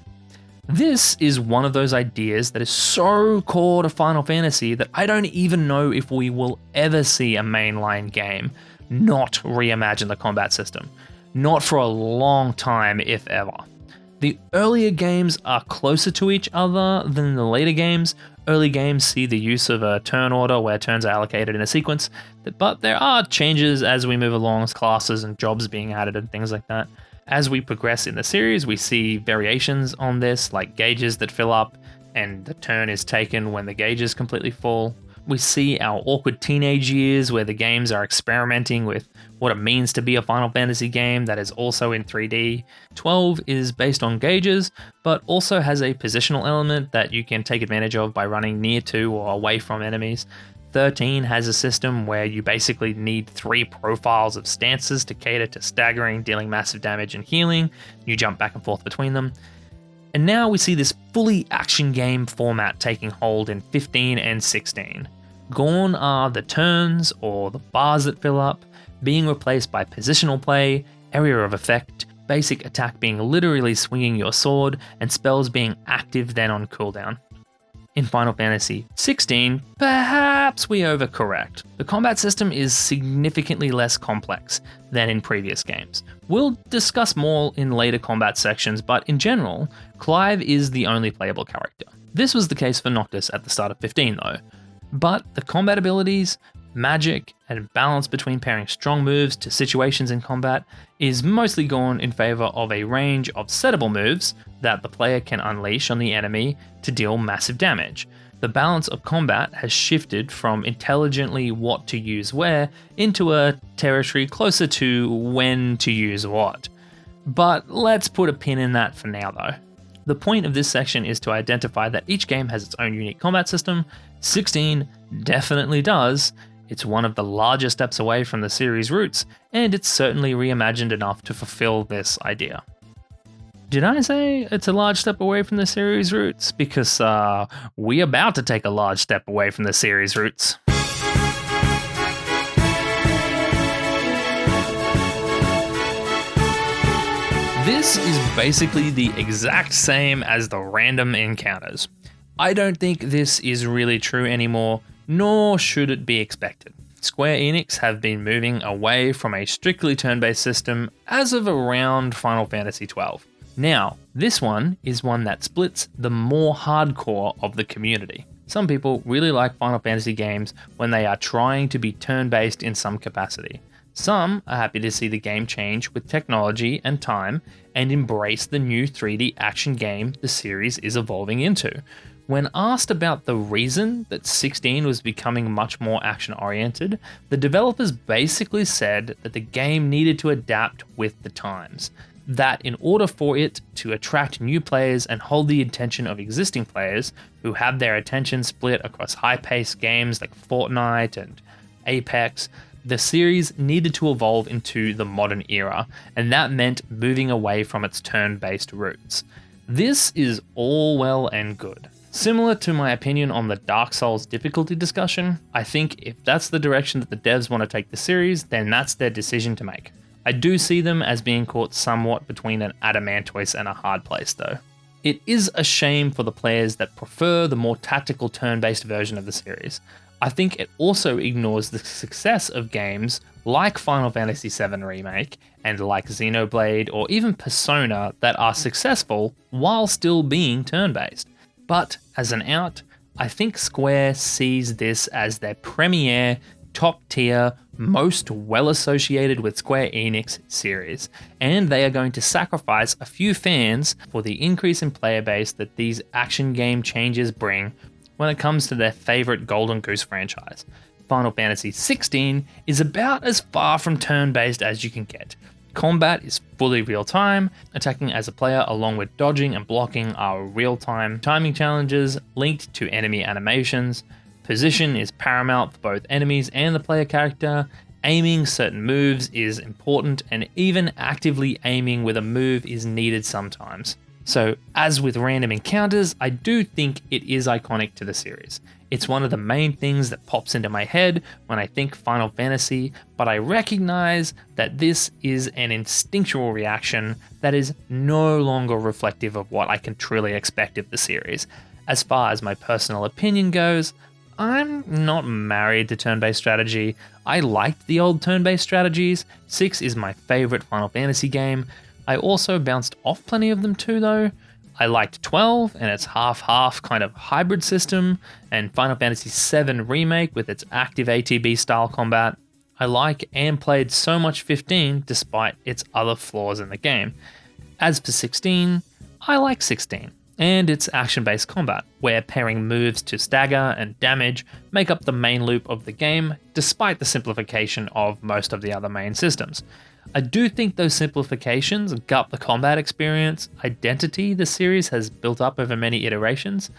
This is one of those ideas that is so core to Final Fantasy that I don't even know if we will ever see a mainline game not reimagine the combat system. Not for a long time, if ever. The earlier games are closer to each other than the later games. Early games see the use of a turn order where turns are allocated in a sequence, but there are changes as we move along, as classes and jobs being added and things like that. As we progress in the series, we see variations on this, like gauges that fill up, and the turn is taken when the gauge is completely full. We see our awkward teenage years where the games are experimenting with what it means to be a Final Fantasy game that is also in 3D. 12 is based on gauges, but also has a positional element that you can take advantage of by running near to or away from enemies. 13 has a system where you basically need 3 profiles of stances to cater to staggering, dealing massive damage, and healing. You jump back and forth between them. And now we see this fully action game format taking hold in 15 and 16. Gone are the turns or the bars that fill up, being replaced by positional play, area of effect, basic attack being literally swinging your sword, and spells being active then on cooldown. In Final Fantasy XVI, perhaps we overcorrect. The combat system is significantly less complex than in previous games. We'll discuss more in later combat sections, but in general, Clive is the only playable character. This was the case for Noctis at the start of 15 though. But the combat abilities, magic, and balance between pairing strong moves to situations in combat is mostly gone in favour of a range of settable moves that the player can unleash on the enemy to deal massive damage. The balance of combat has shifted from intelligently what to use where into a territory closer to when to use what. But let's put a pin in that for now though. The point of this section is to identify that each game has its own unique combat system. 16 definitely does. It's one of the larger steps away from the series' roots, and it's certainly reimagined enough to fulfill this idea. Did I say it's a large step away from the series' roots? Because we're about to take a large step away from the series' roots. This is basically the exact same as the random encounters. I don't think this is really true anymore, nor should it be expected. Square Enix have been moving away from a strictly turn-based system as of around Final Fantasy XII. Now, this one is one that splits the more hardcore of the community. Some people really like Final Fantasy games when they are trying to be turn-based in some capacity. Some are happy to see the game change with technology and time and embrace the new 3D action game the series is evolving into. When asked about the reason that 16 was becoming much more action-oriented, the developers basically said that the game needed to adapt with the times. That in order for it to attract new players and hold the attention of existing players who have their attention split across high-paced games like Fortnite and Apex, the series needed to evolve into the modern era, and that meant moving away from its turn-based roots. This is all well and good. Similar to my opinion on the Dark Souls difficulty discussion, I think if that's the direction that the devs want to take the series, then that's their decision to make. I do see them as being caught somewhat between an adamantioise and a hard place though. It is a shame for the players that prefer the more tactical turn-based version of the series. I think it also ignores the success of games like Final Fantasy VII Remake and like Xenoblade or even Persona that are successful while still being turn-based. But as an out, I think Square sees this as their premier, top tier, most well associated with Square Enix series, and they are going to sacrifice a few fans for the increase in player base that these action game changes bring when it comes to their favorite Golden Goose franchise. Final Fantasy XVI is about as far from turn-based as you can get. Combat is fully real-time, attacking as a player along with dodging and blocking are real-time timing challenges linked to enemy animations. Position is paramount for both enemies and the player character. Aiming certain moves is important, and even actively aiming with a move is needed sometimes. So, as with random encounters, I do think it is iconic to the series. It's one of the main things that pops into my head when I think Final Fantasy, but I recognize that this is an instinctual reaction that is no longer reflective of what I can truly expect of the series. As far as my personal opinion goes, I'm not married to turn-based strategy. I liked the old turn-based strategies. 6 is my favorite Final Fantasy game. I also bounced off plenty of them too though. I liked 12 and its half-half kind of hybrid system, and Final Fantasy VII Remake with its active ATB style combat. I like and played so much 15 despite its other flaws in the game. As for 16, I like 16 and its action-based combat, where pairing moves to stagger and damage make up the main loop of the game, despite the simplification of most of the other main systems. I do think those simplifications gut the combat experience identity the series has built up over many iterations,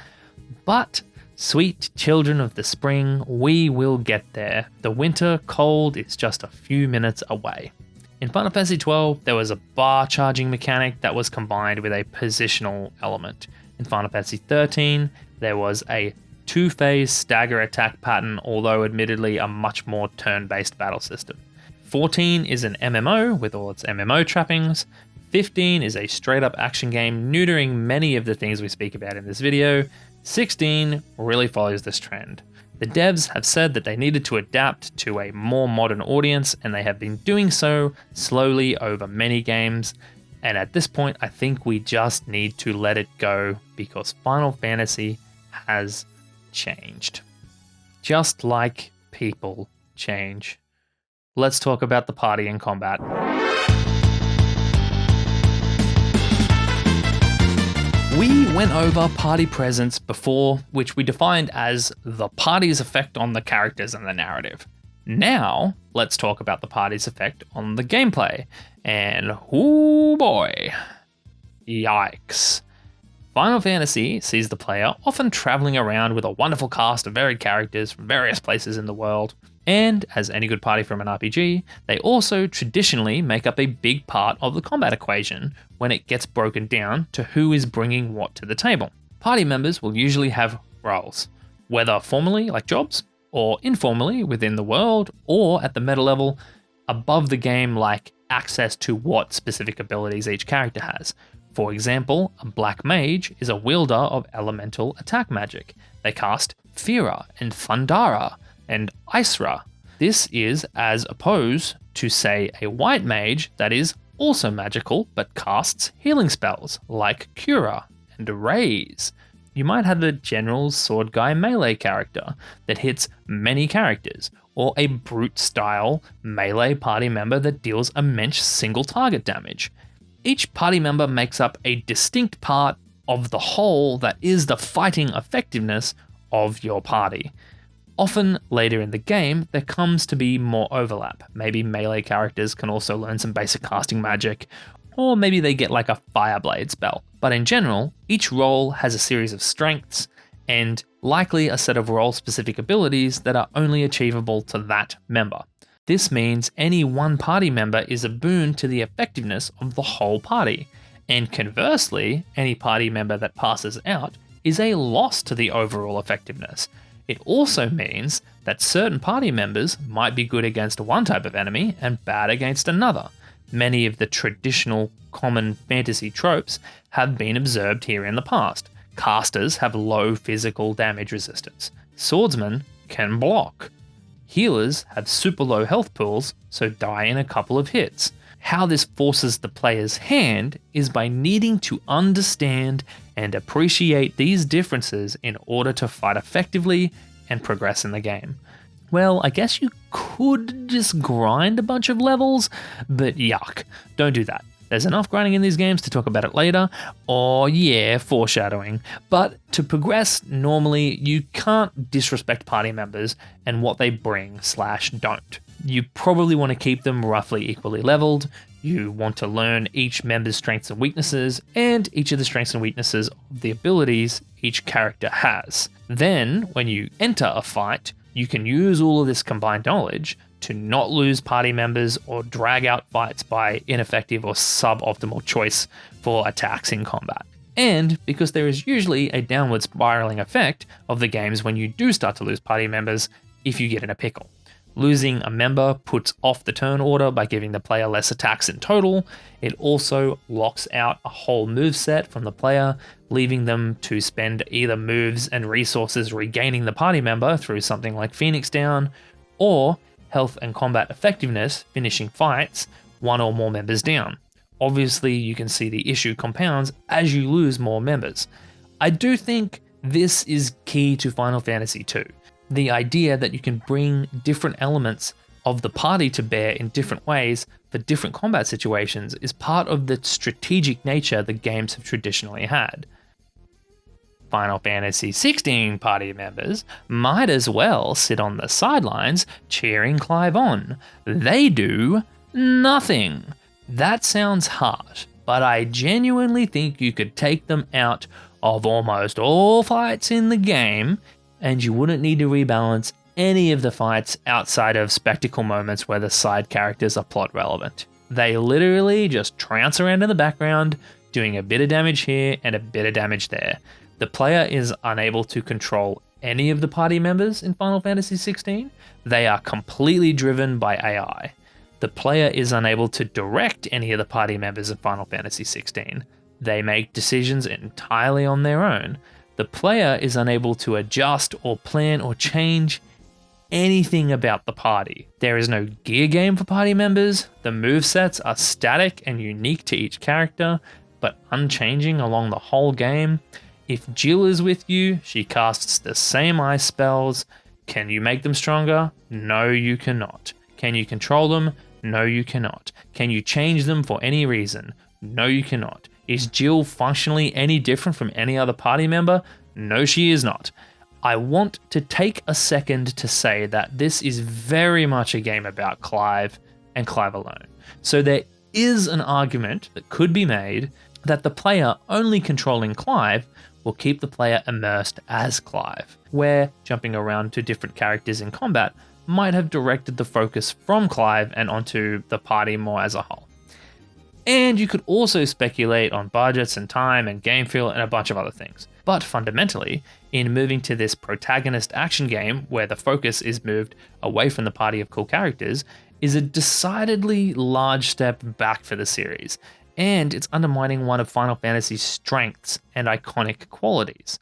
but sweet children of the spring, we will get there. The winter cold is just a few minutes away. In Final Fantasy XII, there was a bar charging mechanic that was combined with a positional element. In Final Fantasy XIII, there was a two-phase stagger attack pattern, although admittedly a much more turn-based battle system. 14 is an MMO with all its MMO trappings. 15 is a straight-up action game, neutering many of the things we speak about in this video. 16 really follows this trend. The devs have said that they needed to adapt to a more modern audience, and they have been doing so slowly over many games. And at this point, I think we just need to let it go because Final Fantasy has changed. Just like people change. Let's talk about the party and combat. We went over party presence before, which we defined as the party's effect on the characters and the narrative. Now, let's talk about the party's effect on the gameplay. And oh boy, yikes. Final Fantasy sees the player often traveling around with a wonderful cast of varied characters from various places in the world. And as any good party from an RPG, they also traditionally make up a big part of the combat equation when it gets broken down to who is bringing what to the table. Party members will usually have roles, whether formally like jobs, or informally within the world, or at the meta level above the game like access to what specific abilities each character has. For example, a black mage is a wielder of elemental attack magic. They cast Fira and Thundara and Isra. This is as opposed to, say, a white mage that is also magical but casts healing spells like Cura and Raise. You might have a general sword guy melee character that hits many characters, or a brute style melee party member that deals immense single target damage. Each party member makes up a distinct part of the whole that is the fighting effectiveness of your party. Often later in the game, there comes to be more overlap. Maybe melee characters can also learn some basic casting magic, or maybe they get like a Fireblade spell. But in general, each role has a series of strengths and likely a set of role-specific abilities that are only achievable to that member. This means any one party member is a boon to the effectiveness of the whole party, and conversely, any party member that passes out is a loss to the overall effectiveness. It also means that certain party members might be good against one type of enemy and bad against another. Many of the traditional common fantasy tropes have been observed here in the past. Casters have low physical damage resistance. Swordsmen can block. Healers have super low health pools, so die in a couple of hits. How this forces the player's hand is by needing to understand and appreciate these differences in order to fight effectively and progress in the game. Well, I guess you could just grind a bunch of levels, but yuck, don't do that. There's enough grinding in these games to talk about it later, or yeah, foreshadowing. But to progress normally, you can't disrespect party members and what they bring / don't. You probably want to keep them roughly equally leveled. You want to learn each member's strengths and weaknesses, and each of the strengths and weaknesses of the abilities each character has. Then, when you enter a fight, you can use all of this combined knowledge to not lose party members or drag out fights by ineffective or suboptimal choice for attacks in combat. And because there is usually a downward spiraling effect of the games when you do start to lose party members if you get in a pickle. Losing a member puts off the turn order by giving the player less attacks in total. It also locks out a whole moveset from the player, leaving them to spend either moves and resources regaining the party member through something like Phoenix Down, or health and combat effectiveness finishing fights one or more members down. Obviously, you can see the issue compounds as you lose more members. I do think this is key to Final Fantasy II. The idea that you can bring different elements of the party to bear in different ways for different combat situations is part of the strategic nature the games have traditionally had. Final Fantasy XVI party members might as well sit on the sidelines cheering Clive on. They do nothing. That sounds harsh, but I genuinely think you could take them out of almost all fights in the game, and you wouldn't need to rebalance any of the fights outside of spectacle moments where the side characters are plot relevant. They literally just trounce around in the background, doing a bit of damage here and a bit of damage there. The player is unable to control any of the party members in Final Fantasy XVI, they are completely driven by AI. The player is unable to direct any of the party members in Final Fantasy XVI. They make decisions entirely on their own. The player is unable to adjust or plan or change anything about the party. There is no gear game for party members. The movesets are static and unique to each character, but unchanging along the whole game. If Jill is with you, she casts the same ice spells. Can you make them stronger? No, you cannot. Can you control them? No, you cannot. Can you change them for any reason? No, you cannot. Is Jill functionally any different from any other party member? No, she is not. I want to take a second to say that this is very much a game about Clive and Clive alone. So there is an argument that could be made that the player only controlling Clive will keep the player immersed as Clive, where jumping around to different characters in combat might have directed the focus from Clive and onto the party more as a whole. And you could also speculate on budgets and time and game feel and a bunch of other things. But fundamentally, in moving to this protagonist action game where the focus is moved away from the party of cool characters is a decidedly large step back for the series, and it's undermining one of Final Fantasy's strengths and iconic qualities.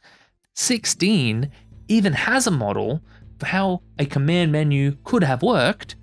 16 even has a model for how a command menu could have worked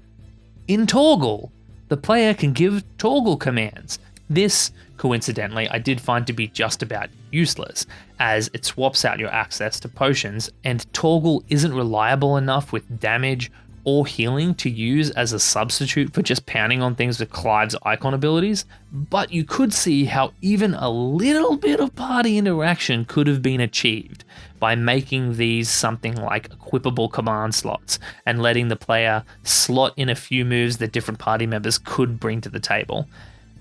in Toggle. The player can give Toggle commands. This, coincidentally, I did find to be just about useless, as it swaps out your access to potions, and Toggle isn't reliable enough with damage or healing to use as a substitute for just pounding on things with Clive's icon abilities, but you could see how even a little bit of party interaction could have been achieved by making these something like equipable command slots and letting the player slot in a few moves that different party members could bring to the table.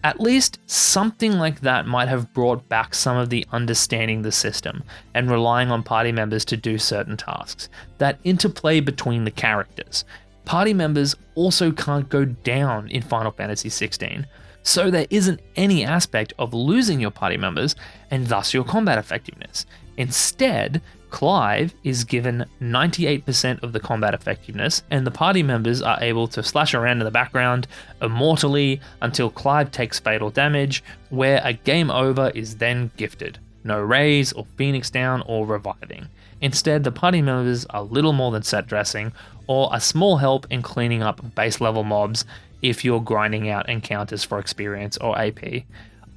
At least something like that might have brought back some of the understanding the system and relying on party members to do certain tasks. That interplay between the characters. Party members also can't go down in Final Fantasy XVI, so there isn't any aspect of losing your party members and thus your combat effectiveness. Instead, Clive is given 98% of the combat effectiveness, and the party members are able to slash around in the background immortally until Clive takes fatal damage, where a game over is then gifted. No raise or phoenix down or reviving. Instead, the party members are little more than set dressing, or a small help in cleaning up base level mobs if you're grinding out encounters for experience or AP.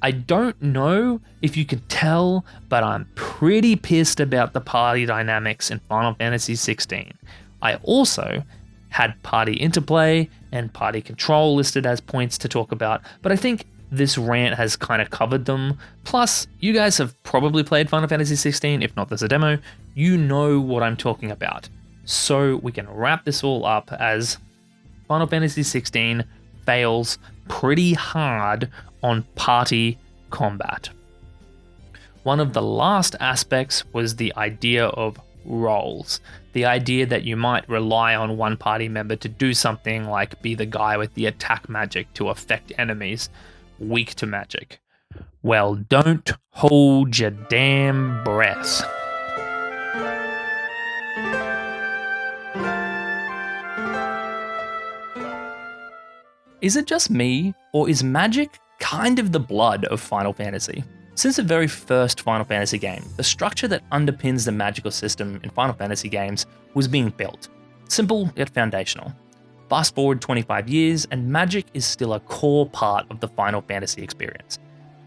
I don't know if you can tell, but I'm pretty pissed about the party dynamics in Final Fantasy XVI. I also had party interplay and party control listed as points to talk about, but I think this rant has kind of covered them. Plus, you guys have probably played Final Fantasy XVI, if not there's a demo, you know what I'm talking about. So we can wrap this all up as Final Fantasy XVI fails pretty hard on party combat. One of the last aspects was the idea of roles. The idea that you might rely on one party member to do something like be the guy with the attack magic to affect enemies weak to magic. Well, don't hold your damn breath. Is it just me, or is magic kind of the blood of Final Fantasy? Since the very first Final Fantasy game, the structure that underpins the magical system in Final Fantasy games was being built. Simple yet foundational. Fast forward 25 years, and magic is still a core part of the Final Fantasy experience.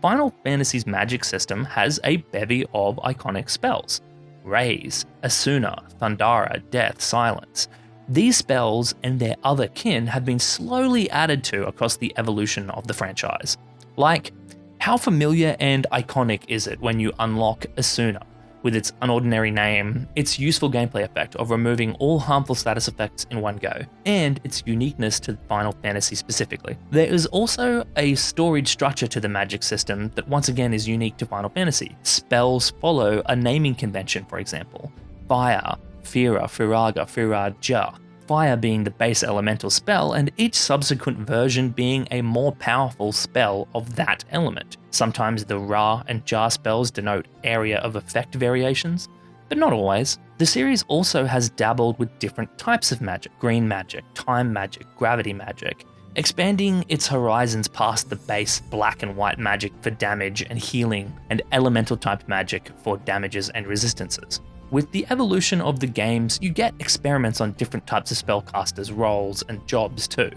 Final Fantasy's magic system has a bevy of iconic spells. Raise, Asuna, Thundara, Death, Silence. These spells and their other kin have been slowly added to across the evolution of the franchise. Like, how familiar and iconic is it when you unlock Asuna, with its unordinary name, its useful gameplay effect of removing all harmful status effects in one go, and its uniqueness to Final Fantasy specifically. There is also a storage structure to the magic system that once again is unique to Final Fantasy. Spells follow a naming convention, for example. Fire, Fira, Firaga, Firaja. Fire being the base elemental spell, and each subsequent version being a more powerful spell of that element. Sometimes the Ra and Jar spells denote area of effect variations, but not always. The series also has dabbled with different types of magic: green magic, time magic, gravity magic, expanding its horizons past the base black and white magic for damage and healing, and elemental type magic for damages and resistances. With the evolution of the games, you get experiments on different types of spellcasters, roles, and jobs too.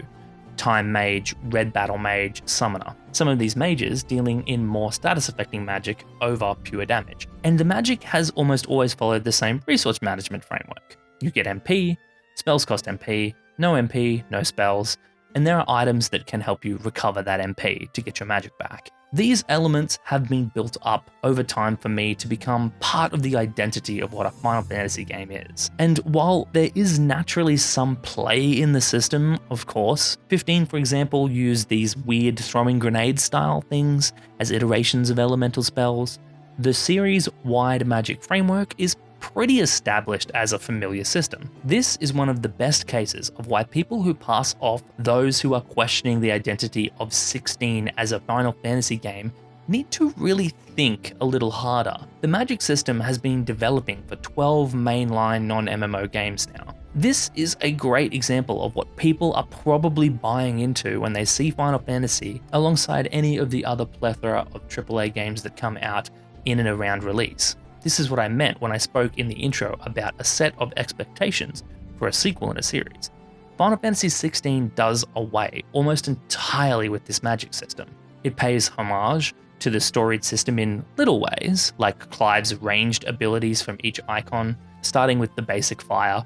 Time Mage, Red Battle Mage, Summoner. Some of these mages dealing in more status affecting magic over pure damage. And the magic has almost always followed the same resource management framework. You get MP, spells cost MP, no spells, and there are items that can help you recover that MP to get your magic back. These elements have been built up over time for me to become part of the identity of what a Final Fantasy game is. And while there is naturally some play in the system, of course, 15 for example used these weird throwing grenade style things as iterations of elemental spells, the series-wide magic framework is pretty established as a familiar system. This is one of the best cases of why people who pass off those who are questioning the identity of 16 as a Final Fantasy game need to really think a little harder. The magic system has been developing for 12 mainline non-MMO games now. This is a great example of what people are probably buying into when they see Final Fantasy alongside any of the other plethora of AAA games that come out in and around release. This is what I meant when I spoke in the intro about a set of expectations for a sequel in a series. Final Fantasy XVI does away almost entirely with this magic system. It pays homage to the storied system in little ways, like Clive's ranged abilities from each icon, starting with the basic fire,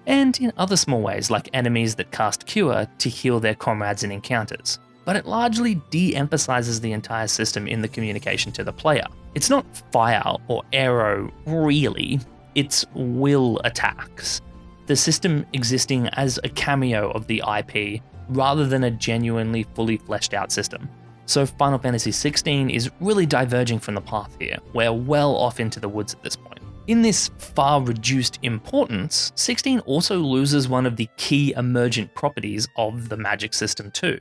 and in other small ways like enemies that cast Cure to heal their comrades in encounters. But it largely de-emphasizes the entire system in the communication to the player. It's not fire or arrow really, it's will attacks. The system existing as a cameo of the IP rather than a genuinely fully fleshed out system. So Final Fantasy XVI is really diverging from the path here. We're well off into the woods at this point. In this far reduced importance, 16 also loses one of the key emergent properties of the magic system too.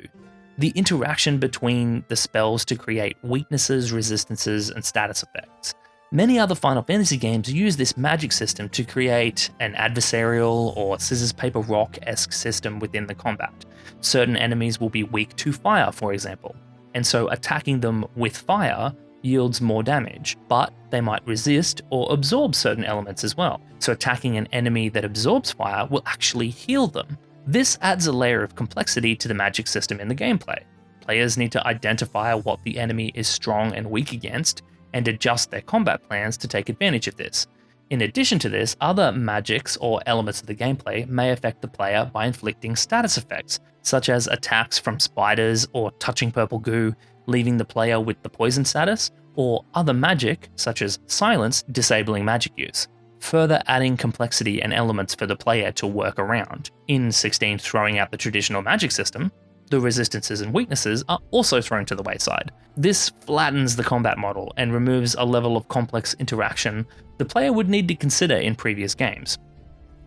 The interaction between the spells to create weaknesses, resistances, and status effects. Many other Final Fantasy games use this magic system to create an adversarial or scissors paper rock-esque system within the combat. Certain enemies will be weak to fire, for example, and so attacking them with fire yields more damage, but they might resist or absorb certain elements as well. So attacking an enemy that absorbs fire will actually heal them. This adds a layer of complexity to the magic system in the gameplay. Players need to identify what the enemy is strong and weak against, and adjust their combat plans to take advantage of this. In addition to this, other magics or elements of the gameplay may affect the player by inflicting status effects, such as attacks from spiders or touching purple goo, leaving the player with the poison status, or other magic, such as silence, disabling magic use, further adding complexity and elements for the player to work around. In 16 throwing out the traditional magic system, the resistances and weaknesses are also thrown to the wayside. This flattens the combat model and removes a level of complex interaction the player would need to consider in previous games.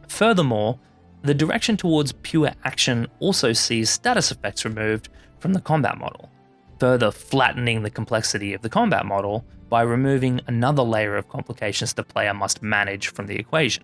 Furthermore, the direction towards pure action also sees status effects removed from the combat model, further flattening the complexity of the combat model by removing another layer of complications the player must manage from the equation.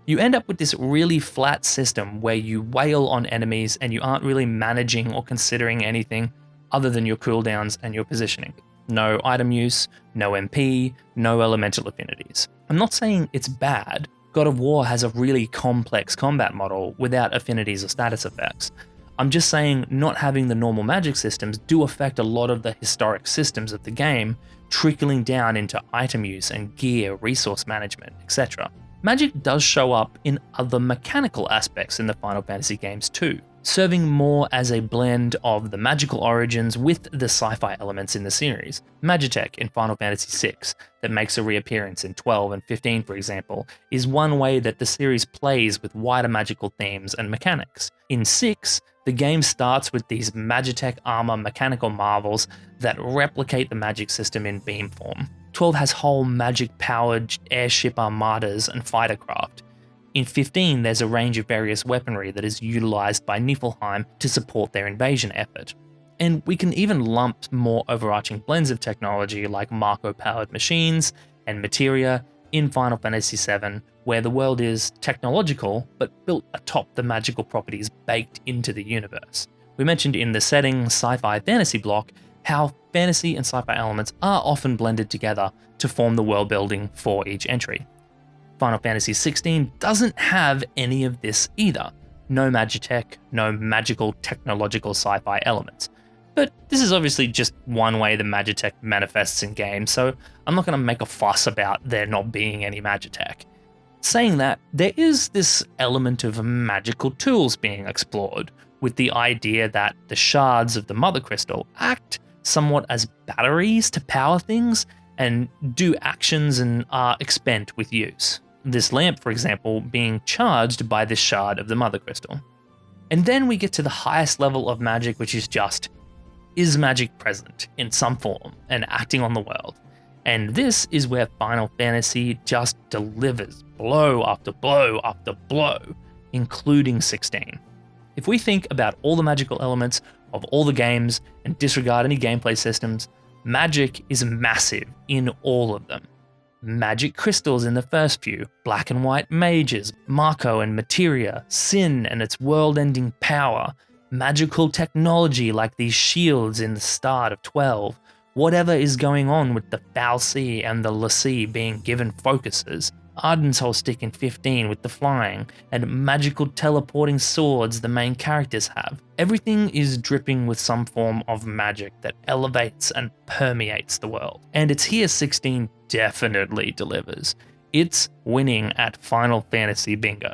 You end up with this really flat system where you wail on enemies and you aren't really managing or considering anything other than your cooldowns and your positioning. No item use, no MP, no elemental affinities. I'm not saying it's bad. God of War has a really complex combat model without affinities or status effects. I'm just saying not having the normal magic systems do affect a lot of the historic systems of the game, trickling down into item use and gear, resource management, etc. Magic does show up in other mechanical aspects in the Final Fantasy games too, serving more as a blend of the magical origins with the sci-fi elements in the series. Magitech in Final Fantasy VI, that makes a reappearance in 12 and 15 for example, is one way that the series plays with wider magical themes and mechanics. In 6, the game starts with these Magitech armor mechanical marvels that replicate the magic system in beam form. 12 has whole magic-powered airship armadas and fighter craft. In 15, there's a range of various weaponry that is utilised by Niflheim to support their invasion effort. And we can even lump more overarching blends of technology like Marco-powered machines and materia in Final Fantasy VII, where the world is technological but built atop the magical properties baked into the universe. We mentioned in the setting sci-fi fantasy block how fantasy and sci-fi elements are often blended together to form the world building for each entry. Final Fantasy XVI doesn't have any of this either. No magitech, no magical technological sci-fi elements. But this is obviously just one way the magitech manifests in games, so I'm not going to make a fuss about there not being any magitech. Saying that, there is this element of magical tools being explored, with the idea that the shards of the Mother Crystal act somewhat as batteries to power things and do actions and are expent with use. This lamp, for example, being charged by this shard of the Mother Crystal. And then we get to the highest level of magic, which is just, is magic present in some form and acting on the world? And this is where Final Fantasy just delivers blow after blow after blow, including 16. If we think about all the magical elements of all the games and disregard any gameplay systems, magic is massive in all of them. Magic crystals in the first few, black and white mages, Mako and Materia, Sin and its world-ending power, magical technology like these shields in the start of 12, whatever is going on with the Fal'Cie and the l'Cie being given focuses, Arden's whole stick in 15 with the flying, and magical teleporting swords the main characters have. Everything is dripping with some form of magic that elevates and permeates the world. And it's here 16 definitely delivers. It's winning at Final Fantasy bingo.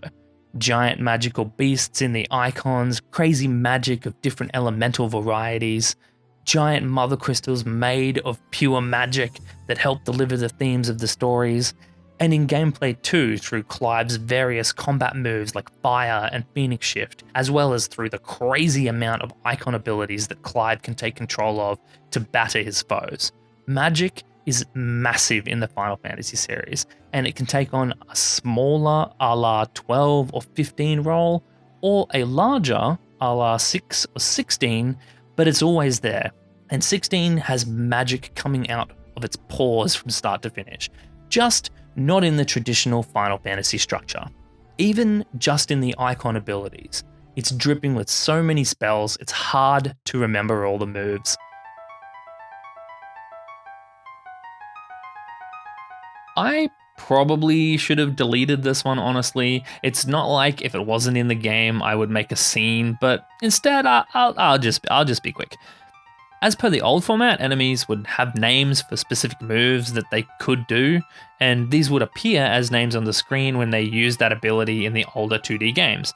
Giant magical beasts in the icons, crazy magic of different elemental varieties, giant mother crystals made of pure magic that help deliver the themes of the stories, and in gameplay too through Clive's various combat moves like Fire and Phoenix Shift, as well as through the crazy amount of icon abilities that Clive can take control of to batter his foes. Magic is massive in the Final Fantasy series, and it can take on a smaller a la 12 or 15 role, or a larger a la 6 or 16, but it's always there. And 16 has magic coming out of its pores from start to finish, just not in the traditional Final Fantasy structure. Even just in the icon abilities, it's dripping with so many spells, it's hard to remember all the moves. I probably should have deleted this one, honestly. It's not like if it wasn't in the game, I would make a scene, but instead I'll just be quick. As per the old format, enemies would have names for specific moves that they could do, and these would appear as names on the screen when they used that ability in the older 2D games.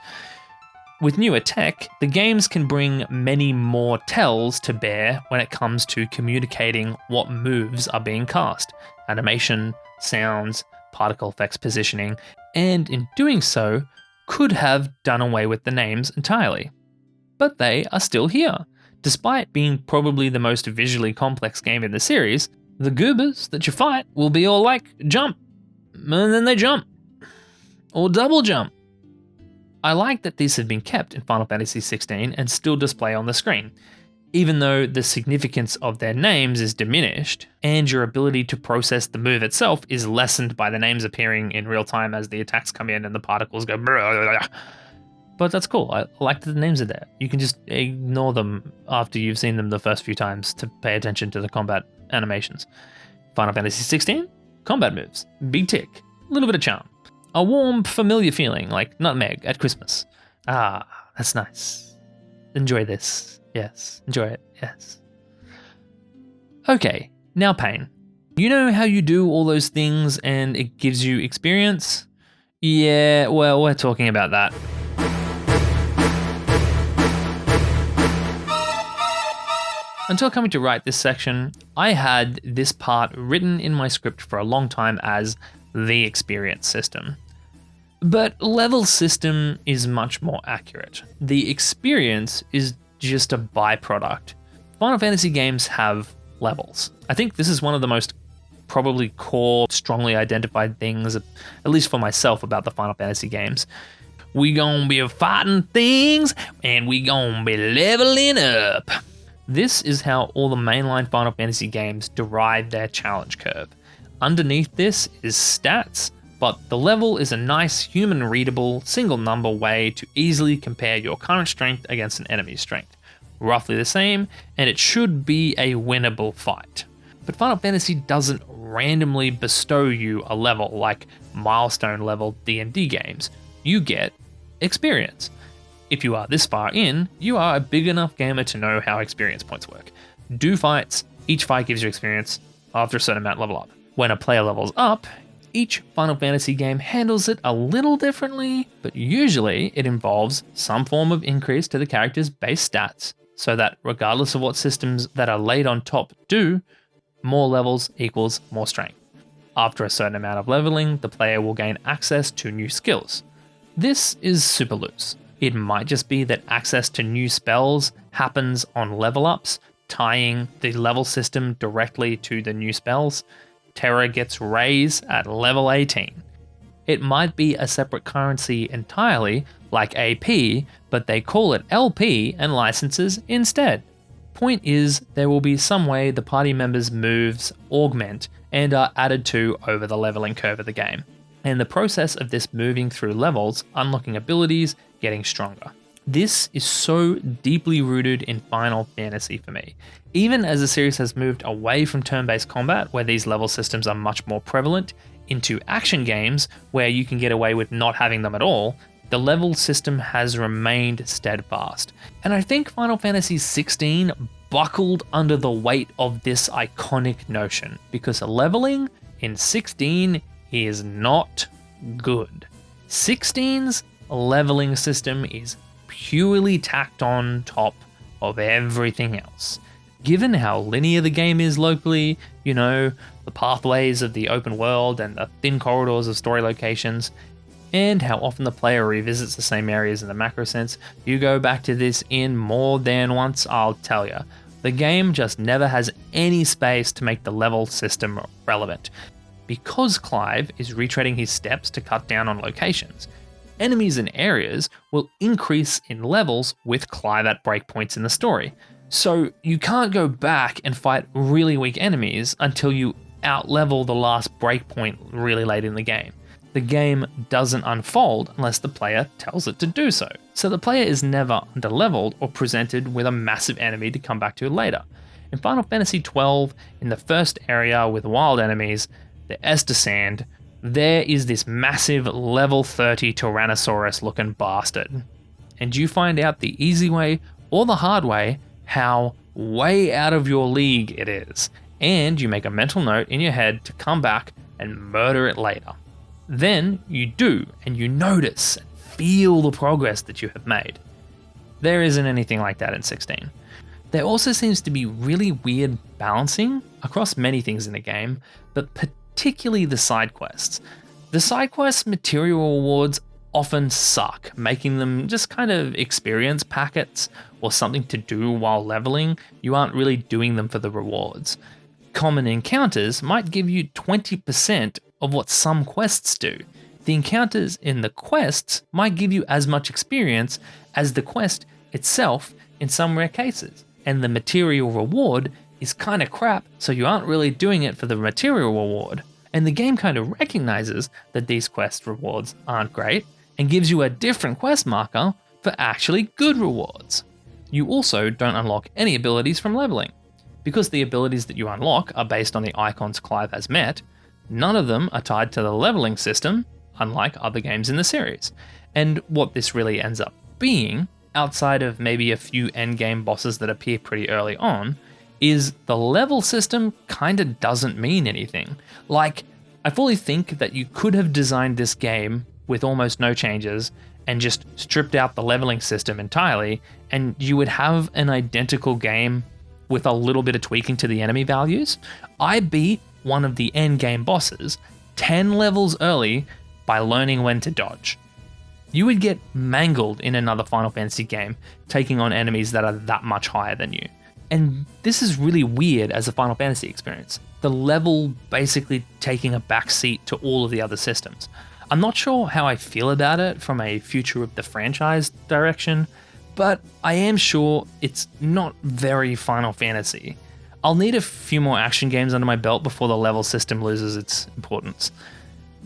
With newer tech, the games can bring many more tells to bear when it comes to communicating what moves are being cast. Animation, sounds, particle effects positioning, and in doing so, could have done away with the names entirely. But they are still here. Despite being probably the most visually complex game in the series, the goobers that you fight will be all like, jump, and then they jump, or double jump. I like that these have been kept in Final Fantasy XVI and still display on the screen, even though the significance of their names is diminished, and your ability to process the move itself is lessened by the names appearing in real time as the attacks come in and the particles go brrrr. But that's cool. I like that the names are there. You can just ignore them after you've seen them the first few times to pay attention to the combat animations. Final Fantasy XVI, combat moves, big tick, a little bit of charm. A warm, familiar feeling like nutmeg at Christmas. Ah, that's nice. Enjoy this. Yes, enjoy it. Yes. Okay, now pain. You know how you do all those things and it gives you experience? Yeah, well, we're talking about that. Until coming to write this section, I had this part written in my script for a long time as the experience system. But level system is much more accurate. The experience is just a byproduct. Final Fantasy games have levels. I think this is one of the most probably core, strongly identified things, at least for myself, about the Final Fantasy games. We gonna be fighting things and we gonna be leveling up. This is how all the mainline Final Fantasy games derive their challenge curve. Underneath this is stats, but the level is a nice human-readable, single number way to easily compare your current strength against an enemy's strength. Roughly the same, and it should be a winnable fight. But Final Fantasy doesn't randomly bestow you a level like milestone level D&D games. You get experience. If you are this far in, you are a big enough gamer to know how experience points work. Do fights, each fight gives you experience after a certain amount level up. When a player levels up, each Final Fantasy game handles it a little differently, but usually it involves some form of increase to the character's base stats, so that regardless of what systems that are laid on top do, more levels equals more strength. After a certain amount of leveling, the player will gain access to new skills. This is super loose. It might just be that access to new spells happens on level ups, tying the level system directly to the new spells. Terra gets raise at level 18. It might be a separate currency entirely, like AP, but they call it LP and licenses instead. Point is, there will be some way the party members' moves augment and are added to over the leveling curve of the game. And the process of this moving through levels, unlocking abilities, getting stronger. This is so deeply rooted in Final Fantasy for me. Even as the series has moved away from turn-based combat, where these level systems are much more prevalent, into action games where you can get away with not having them at all, the level system has remained steadfast. And I think Final Fantasy XVI buckled under the weight of this iconic notion, because leveling in 16 is not good. 16's leveling system is purely tacked on top of everything else. Given how linear the game is locally, the pathways of the open world and the thin corridors of story locations, and how often the player revisits the same areas in the macro sense, you go back to this in more than once, I'll tell you. The game just never has any space to make the level system relevant. Because Clive is retreading his steps to cut down on locations, enemies and areas will increase in levels with Clive at breakpoints in the story. So you can't go back and fight really weak enemies until you outlevel the last breakpoint really late in the game. The game doesn't unfold unless the player tells it to do so. So the player is never underleveled or presented with a massive enemy to come back to later. In Final Fantasy XII, in the first area with wild enemies, the Esther Sand, there is this massive level 30 Tyrannosaurus looking bastard. And you find out the easy way or the hard way how way out of your league it is. And you make a mental note in your head to come back and murder it later. Then you do, and you notice and feel the progress that you have made. There isn't anything like that in 16. There also seems to be really weird balancing across many things in the game, but particularly the side quests. The side quest material rewards often suck, making them just kind of experience packets or something to do while leveling. You aren't really doing them for the rewards. Common encounters might give you 20% of what some quests do. The encounters in the quests might give you as much experience as the quest itself in some rare cases. And the material reward is kind of crap, so you aren't really doing it for the material reward. And the game kind of recognizes that these quest rewards aren't great and gives you a different quest marker for actually good rewards. You also don't unlock any abilities from leveling. Because the abilities that you unlock are based on the icons Clive has met, none of them are tied to the leveling system, unlike other games in the series. And what this really ends up being, outside of maybe a few endgame bosses that appear pretty early on, is the level system kinda doesn't mean anything. Like, I fully think that you could have designed this game with almost no changes and just stripped out the leveling system entirely, and you would have an identical game with a little bit of tweaking to the enemy values. I beat one of the endgame bosses 10 levels early by learning when to dodge. You would get mangled in another Final Fantasy game taking on enemies that are that much higher than you. And this is really weird as a Final Fantasy experience. The level basically taking a backseat to all of the other systems. I'm not sure how I feel about it from a future of the franchise direction, but I am sure it's not very Final Fantasy. I'll need a few more action games under my belt before the level system loses its importance.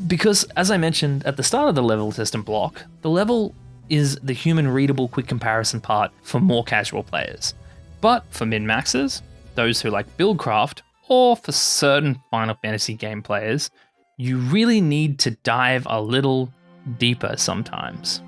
Because, as I mentioned at the start of the level system block, the level is the human readable quick comparison part for more casual players. But for min-maxers, those who like buildcraft, or for certain Final Fantasy game players, you really need to dive a little deeper sometimes.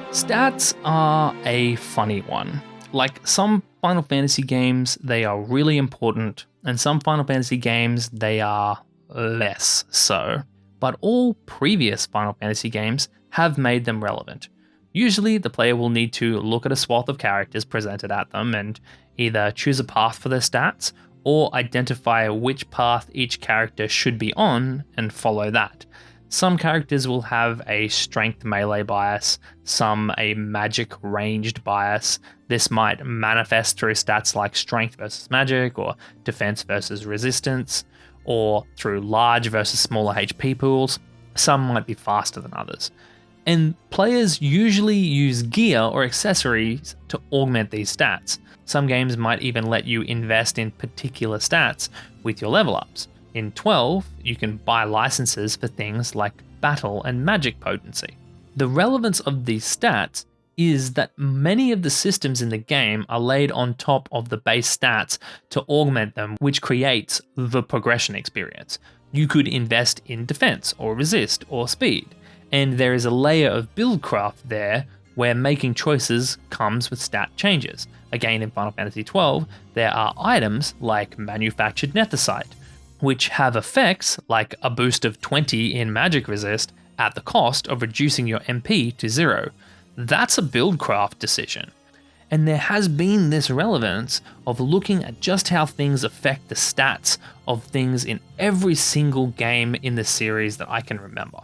Stats are a funny one. Like some Final Fantasy games, they are really important, and some Final Fantasy games, they are less so. But all previous Final Fantasy games have made them relevant. Usually, the player will need to look at a swath of characters presented at them and either choose a path for their stats or identify which path each character should be on and follow that. Some characters will have a strength melee bias, some a magic ranged bias. This might manifest through stats like strength versus magic, or defense versus resistance, or through large versus smaller HP pools. Some might be faster than others. And players usually use gear or accessories to augment these stats. Some games might even let you invest in particular stats with your level ups. In 12, you can buy licenses for things like battle and magic potency. The relevance of these stats is that many of the systems in the game are laid on top of the base stats to augment them, which creates the progression experience. You could invest in defense or resist or speed, and there is a layer of buildcraft there where making choices comes with stat changes. Again, in Final Fantasy XII, there are items like manufactured nethicite, which have effects like a boost of 20 in magic resist at the cost of reducing your MP to 0. That's a buildcraft decision. And there has been this relevance of looking at just how things affect the stats of things in every single game in the series that I can remember.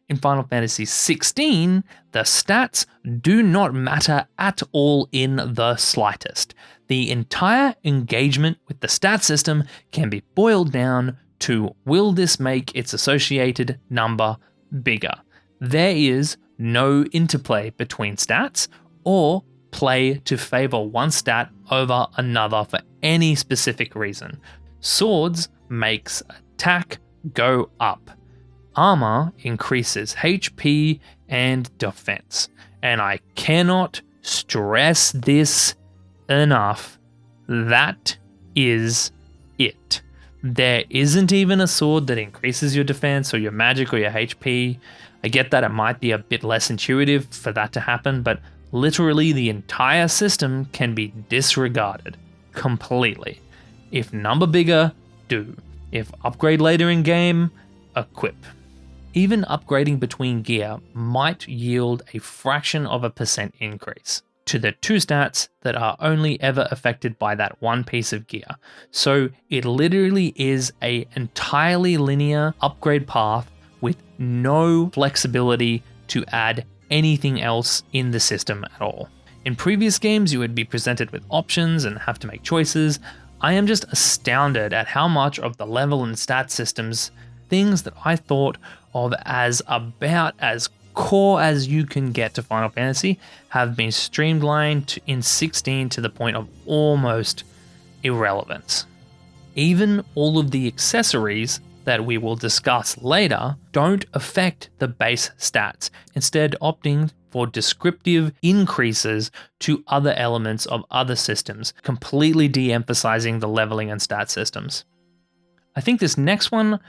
In Final Fantasy XVI, the stats do not matter at all in the slightest. The entire engagement with the stat system can be boiled down to, will this make its associated number bigger? There is no interplay between stats or play to favor one stat over another for any specific reason. Swords makes attack go up. Armor increases HP and defense. And I cannot stress this enough. That is it. There isn't even a sword that increases your defense or your magic or your HP. I get that it might be a bit less intuitive for that to happen, but literally the entire system can be disregarded completely. If number bigger, do. If upgrade later in game, equip. Even upgrading between gear might yield a fraction of a % increase to the two stats that are only ever affected by that one piece of gear. So it literally is an entirely linear upgrade path with no flexibility to add anything else in the system at all. In previous games, you would be presented with options and have to make choices. I am just astounded at how much of the level and stat systems, things that I thought of as about as core as you can get to Final Fantasy, have been streamlined in 16 to the point of almost irrelevance. Even all of the accessories that we will discuss later don't affect the base stats, instead opting for descriptive increases to other elements of other systems, completely de-emphasizing the leveling and stat systems. I think this next one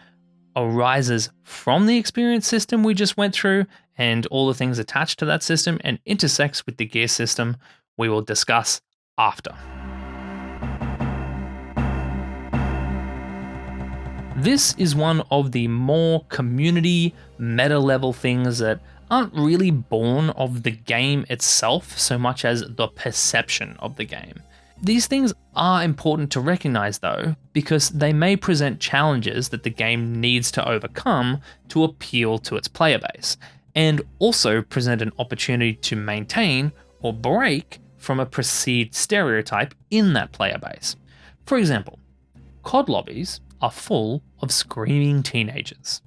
arises from the experience system we just went through and all the things attached to that system, and intersects with the gear system we will discuss after. This is one of the more community meta level things that aren't really born of the game itself so much as the perception of the game. These things are important to recognize though, because they may present challenges that the game needs to overcome to appeal to its player base, and also present an opportunity to maintain or break from a perceived stereotype in that player base. For example, COD lobbies are full of screaming teenagers.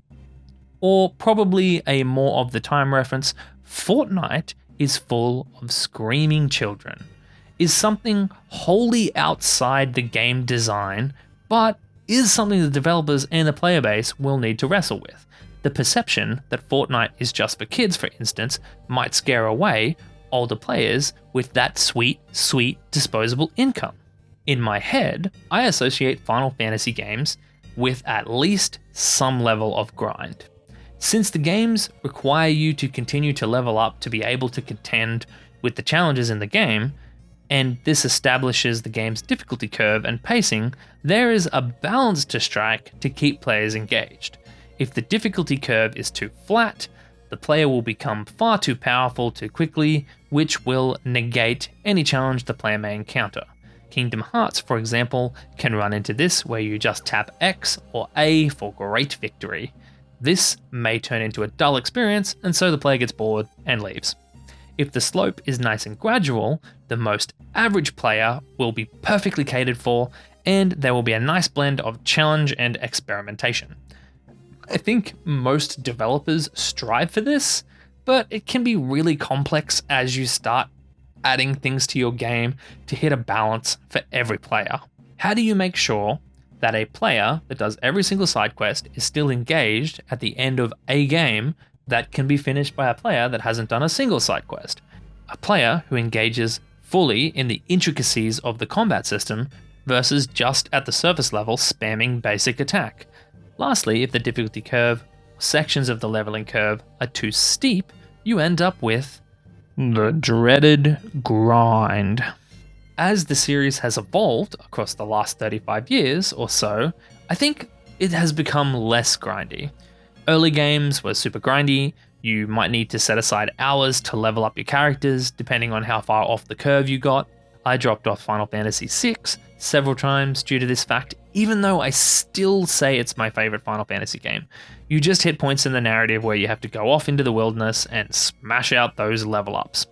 Or probably a more of the time reference, Fortnite is full of screaming children, is something wholly outside the game design, but is something the developers and the player base will need to wrestle with. The perception that Fortnite is just for kids, for instance, might scare away older players with that sweet, sweet disposable income. In my head, I associate Final Fantasy games with at least some level of grind. Since the games require you to continue to level up to be able to contend with the challenges in the game, and this establishes the game's difficulty curve and pacing, there is a balance to strike to keep players engaged. If the difficulty curve is too flat, the player will become far too powerful too quickly, which will negate any challenge the player may encounter. Kingdom Hearts, for example, can run into this where you just tap X or A for great victory. This may turn into a dull experience, and so the player gets bored and leaves. If the slope is nice and gradual, the most average player will be perfectly catered for, and there will be a nice blend of challenge and experimentation. I think most developers strive for this, but it can be really complex as you start adding things to your game to hit a balance for every player. How do you make sure that a player that does every single side quest is still engaged at the end of a game that can be finished by a player that hasn't done a single side quest? A player who engages fully in the intricacies of the combat system versus just at the surface level spamming basic attack. Lastly, if the difficulty curve, sections of the leveling curve are too steep, you end up with the dreaded grind. As the series has evolved across the last 35 years or so, I think it has become less grindy. Early games were super grindy. You might need to set aside hours to level up your characters depending on how far off the curve you got. I dropped off Final Fantasy VI several times due to this fact, even though I still say it's my favorite Final Fantasy game. You just hit points in the narrative where you have to go off into the wilderness and smash out those level ups.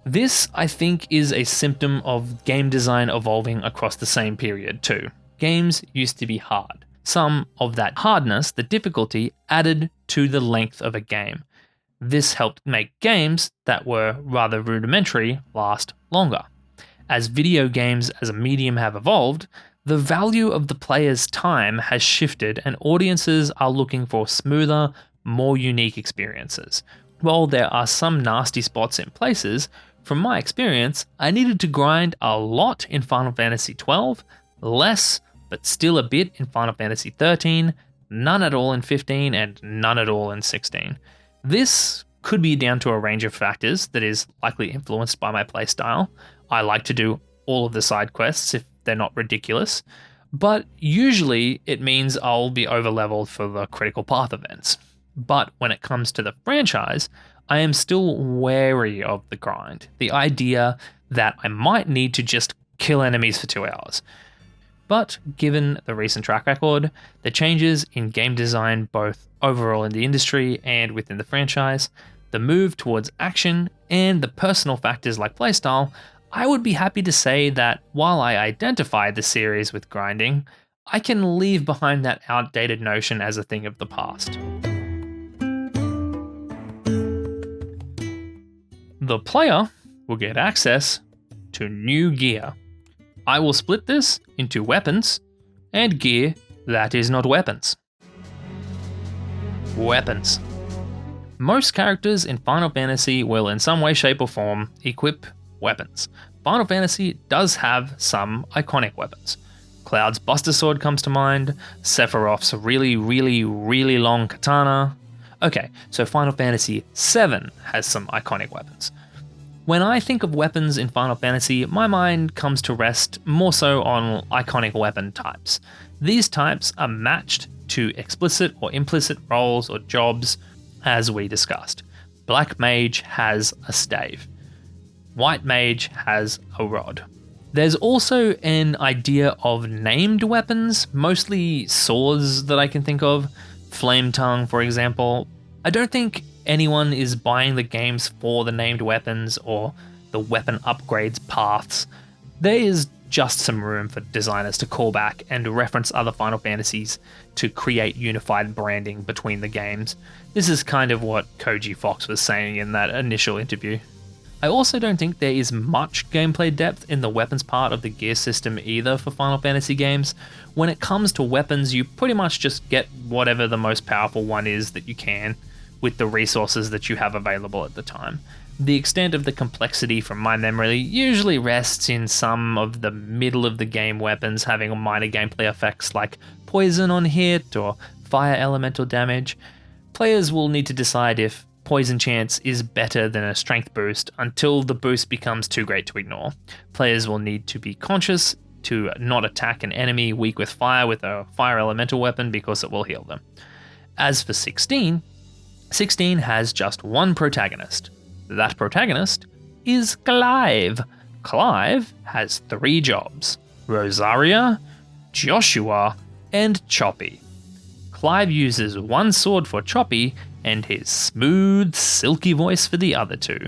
This, I think, is a symptom of game design evolving across the same period too. Games used to be hard. Some of that hardness, the difficulty, added to the length of a game. This helped make games that were rather rudimentary last longer. As video games as a medium have evolved, the value of the player's time has shifted and audiences are looking for smoother, more unique experiences. While there are some nasty spots in places, from my experience, I needed to grind a lot in Final Fantasy XII, less, but still a bit in Final Fantasy XIII, none at all in XV, and none at all in XVI. This could be down to a range of factors that is likely influenced by my playstyle. I like to do all of the side quests if they're not ridiculous, but usually it means I'll be overleveled for the critical path events. But when it comes to the franchise, I am still wary of the grind, the idea that I might need to just kill enemies for 2 hours. But given the recent track record, the changes in game design both overall in the industry and within the franchise, the move towards action, and the personal factors like playstyle, I would be happy to say that while I identify the series with grinding, I can leave behind that outdated notion as a thing of the past. The player will get access to new gear. I will split this into weapons and gear that is not weapons. Weapons. Most characters in Final Fantasy will in some way, shape or form equip weapons. Final Fantasy does have some iconic weapons. Cloud's Buster Sword comes to mind, Sephiroth's really long katana. Okay, so Final Fantasy VII has some iconic weapons. When I think of weapons in Final Fantasy, my mind comes to rest more so on iconic weapon types. These types are matched to explicit or implicit roles or jobs, as we discussed. Black Mage has a stave. White Mage has a rod. There's also an idea of named weapons, mostly swords that I can think of. Flame Tongue, for example. I don't think anyone is buying the games for the named weapons or the weapon upgrades paths. There is just some room for designers to call back and reference other Final Fantasies to create unified branding between the games. This is kind of what Koji Fox was saying in that initial interview. I also don't think there is much gameplay depth in the weapons part of the gear system either for Final Fantasy games. When it comes to weapons, you pretty much just get whatever the most powerful one is that you can with the resources that you have available at the time. The extent of the complexity from my memory usually rests in some of the middle of the game weapons having minor gameplay effects like poison on hit or fire elemental damage. Players will need to decide if poison chance is better than a strength boost until the boost becomes too great to ignore. Players will need to be conscious to not attack an enemy weak with a fire elemental weapon because it will heal them. As for 16, 16 has just one protagonist. That protagonist is Clive. Clive has 3 jobs: Rosaria, Joshua, and Choppy. Clive uses one sword for Choppy and his smooth, silky voice for the other 2.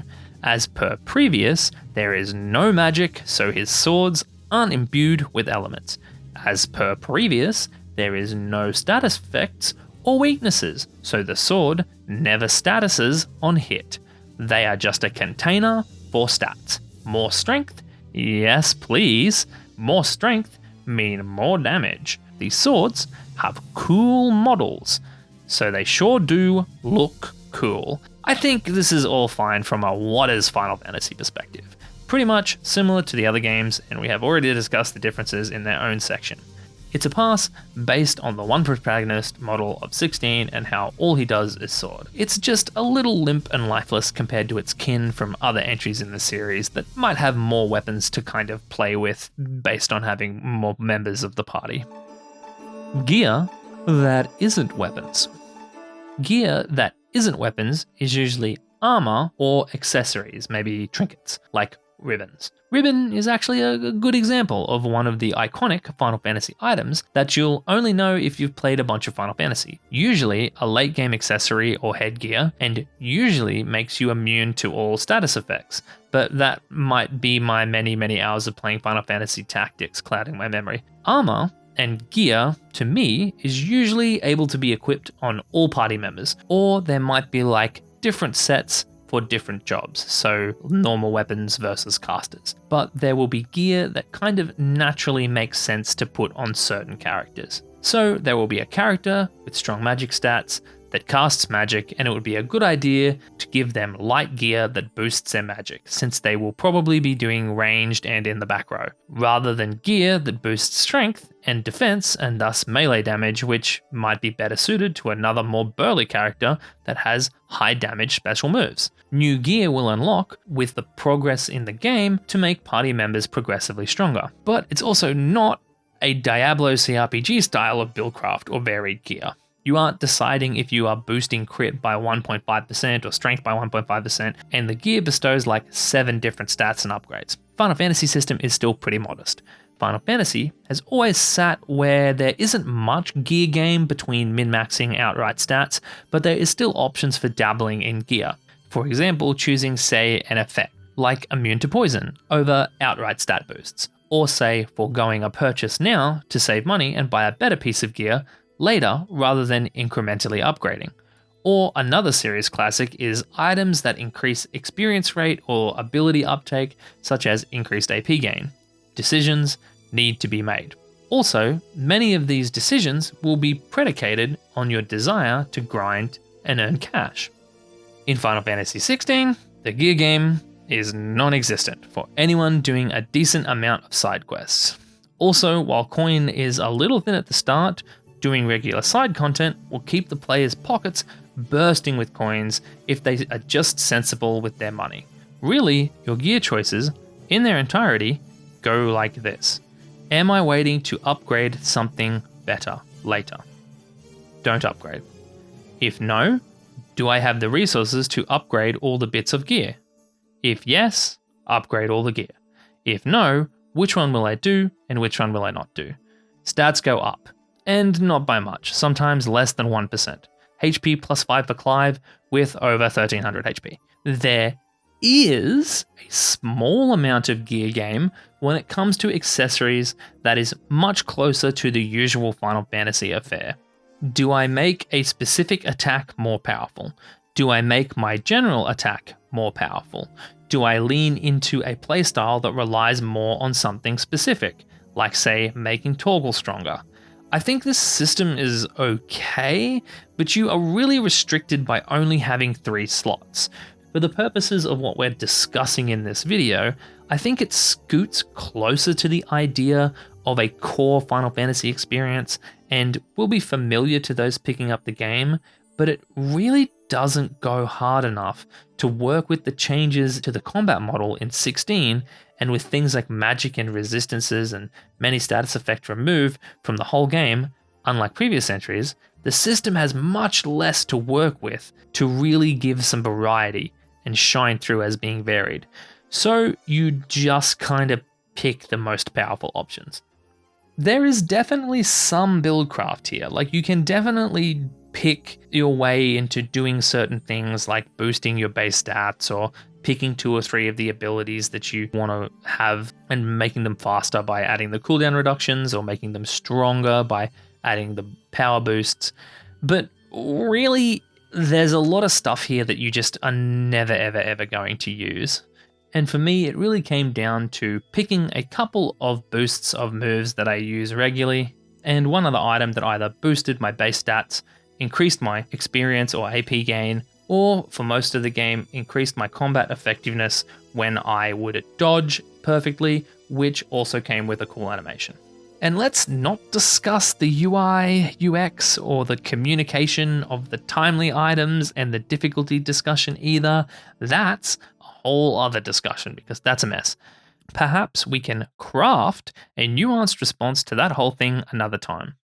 As per previous, there is no magic, so his swords aren't imbued with elements. As per previous, there is no status effects or weaknesses, so the sword never statuses on hit. They are just a container for stats. More strength? Yes, please. More strength mean more damage. These swords have cool models, so they sure do look cool. I think this is all fine from a what is Final Fantasy perspective. Pretty much similar to the other games, and we have already discussed the differences in their own section. It's a pass based on the one protagonist model of 16 and how all he does is sword. It's just a little limp and lifeless compared to its kin from other entries in the series that might have more weapons to kind of play with based on having more members of the party. Gear that isn't weapons. Gear that isn't weapons is usually armor or accessories, maybe trinkets, like ribbons. Ribbon is actually a good example of one of the iconic Final Fantasy items that you'll only know if you've played a bunch of Final Fantasy. Usually a late game accessory or headgear, and usually makes you immune to all status effects, but that might be my many hours of playing Final Fantasy Tactics clouding my memory. Armor and gear, to me, is usually able to be equipped on all party members, or there might be like different sets for different jobs, so normal weapons versus casters. But there will be gear that kind of naturally makes sense to put on certain characters. So there will be a character with strong magic stats that casts magic, and it would be a good idea to give them light gear that boosts their magic, since they will probably be doing ranged and in the back row, rather than gear that boosts strength and defense and thus melee damage, which might be better suited to another more burly character that has high damage special moves. New gear will unlock with the progress in the game to make party members progressively stronger, but it's also not a Diablo CRPG style of buildcraft or varied gear. You aren't deciding if you are boosting crit by 1.5% or strength by 1.5%, and the gear bestows like 7 different stats and upgrades. Final Fantasy system is still pretty modest. Final Fantasy has always sat where there isn't much gear game between min-maxing outright stats, but there is still options for dabbling in gear. For example, choosing, say, an effect, like immune to poison, over outright stat boosts, or say, foregoing a purchase now to save money and buy a better piece of gear later rather than incrementally upgrading. Or another series classic is items that increase experience rate or ability uptake, such as increased AP gain. Decisions need to be made. Also, many of these decisions will be predicated on your desire to grind and earn cash. In Final Fantasy XVI, the gear game is non-existent for anyone doing a decent amount of side quests. Also, while coin is a little thin at the start, doing regular side content will keep the player's pockets bursting with coins if they are just sensible with their money. Really, your gear choices, in their entirety, go like this. Am I waiting to upgrade something better later? Don't upgrade. If no, do I have the resources to upgrade all the bits of gear? If yes, upgrade all the gear. If no, which one will I do and which one will I not do? Stats go up. And not by much, sometimes less than 1%. HP plus 5 for Clive with over 1300 HP. There is a small amount of gear game when it comes to accessories that is much closer to the usual Final Fantasy affair. Do I make a specific attack more powerful? Do I make my general attack more powerful? do I lean into a playstyle that relies more on something specific, like say making toggle stronger? I think this system is okay, but you are really restricted by only having 3 slots. For the purposes of what we're discussing in this video, I think it scoots closer to the idea of a core Final Fantasy experience and will be familiar to those picking up the game, but it really doesn't go hard enough to work with the changes to the combat model in 16 and with things like magic and resistances and many status effects removed from the whole game. Unlike previous entries, the system has much less to work with to really give some variety and shine through as being varied. So you just kind of pick the most powerful options. There is definitely some buildcraft here, like you can definitely pick your way into doing certain things like boosting your base stats or picking 2 or 3 of the abilities that you want to have and making them faster by adding the cooldown reductions or making them stronger by adding the power boosts. But really, there's a lot of stuff here that you just are never ever going to use. And for me, it really came down to picking a couple of boosts of moves that I use regularly and one other item that either boosted my base stats, increased my experience or AP gain, or for most of the game, increased my combat effectiveness when I would dodge perfectly, which also came with a cool animation. And let's not discuss the UI, UX, or the communication of the timely items and the difficulty discussion either. That's a whole other discussion because that's a mess. Perhaps we can craft a nuanced response to that whole thing another time.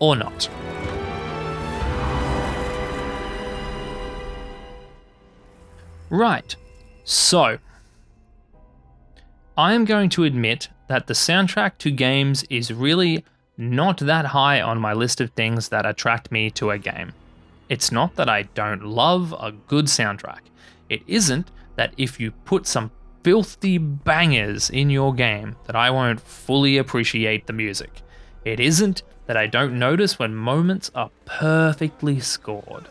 Or not. Right, so I am going to admit that the soundtrack to games is really not that high on my list of things that attract me to a game. It's not that I don't love a good soundtrack. It isn't that if you put some filthy bangers in your game that I won't fully appreciate the music. It isn't that I don't notice when moments are perfectly scored.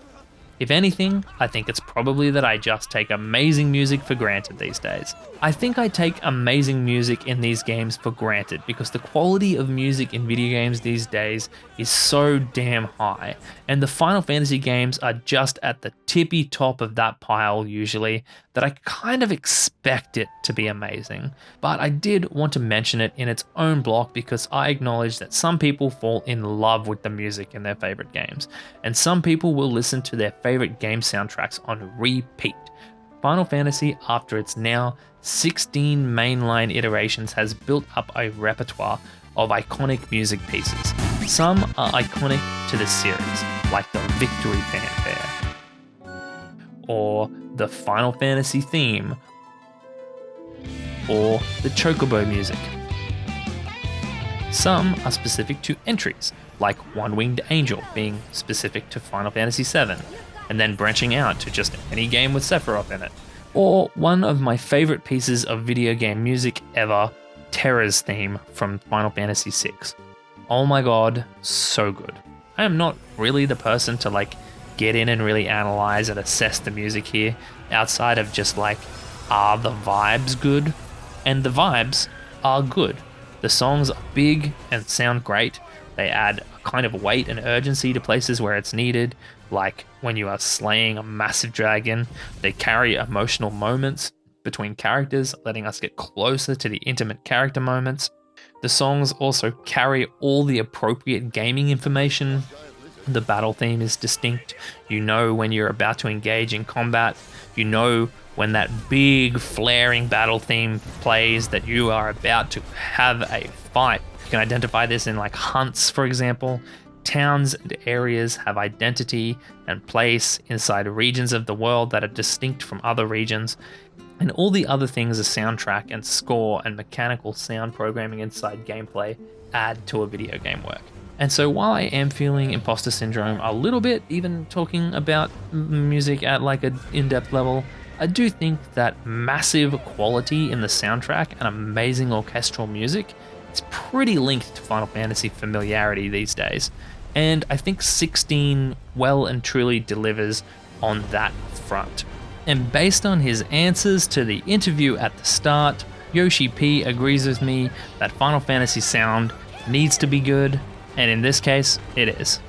If anything, I think it's probably that I just take amazing music for granted these days. I think I take amazing music in these games for granted because the quality of music in video games these days is so damn high, and the Final Fantasy games are just at the tippy top of that pile usually, that I kind of expect it to be amazing. But I did want to mention it in its own block because I acknowledge that some people fall in love with the music in their favorite games, and some people will listen to their favorite game soundtracks on repeat. Final Fantasy, after its now 16 mainline iterations, has built up a repertoire of iconic music pieces. Some are iconic to the series, like the Victory Fanfare, or the Final Fantasy theme, or the Chocobo music. Some are specific to entries, like One Winged Angel being specific to Final Fantasy VII, and then branching out to just any game with Sephiroth in it. Or one of my favorite pieces of video game music ever, Terra's theme from Final Fantasy VI. Oh my god, so good. I am not really the person to get in and really analyze and assess the music here, outside of just are the vibes good? And the vibes are good. The songs are big and sound great. They add a kind of weight and urgency to places where it's needed, like when you are slaying a massive dragon. They carry emotional moments between characters, letting us get closer to the intimate character moments. The songs also carry all the appropriate gaming information. The battle theme is distinct. You know when you're about to engage in combat. You know when that big flaring battle theme plays that you are about to have a fight. You can identify this in hunts, for example. Towns and areas have identity and place inside regions of the world that are distinct from other regions. And all the other things a soundtrack and score and mechanical sound programming inside gameplay add to a video game work. And so while I am feeling imposter syndrome a little bit, even talking about music at an in-depth level, I do think that massive quality in the soundtrack and amazing orchestral music is pretty linked to Final Fantasy familiarity these days. And I think 16 well and truly delivers on that front. And based on his answers to the interview at the start, Yoshi P agrees with me that Final Fantasy sound needs to be good, and in this case, it is.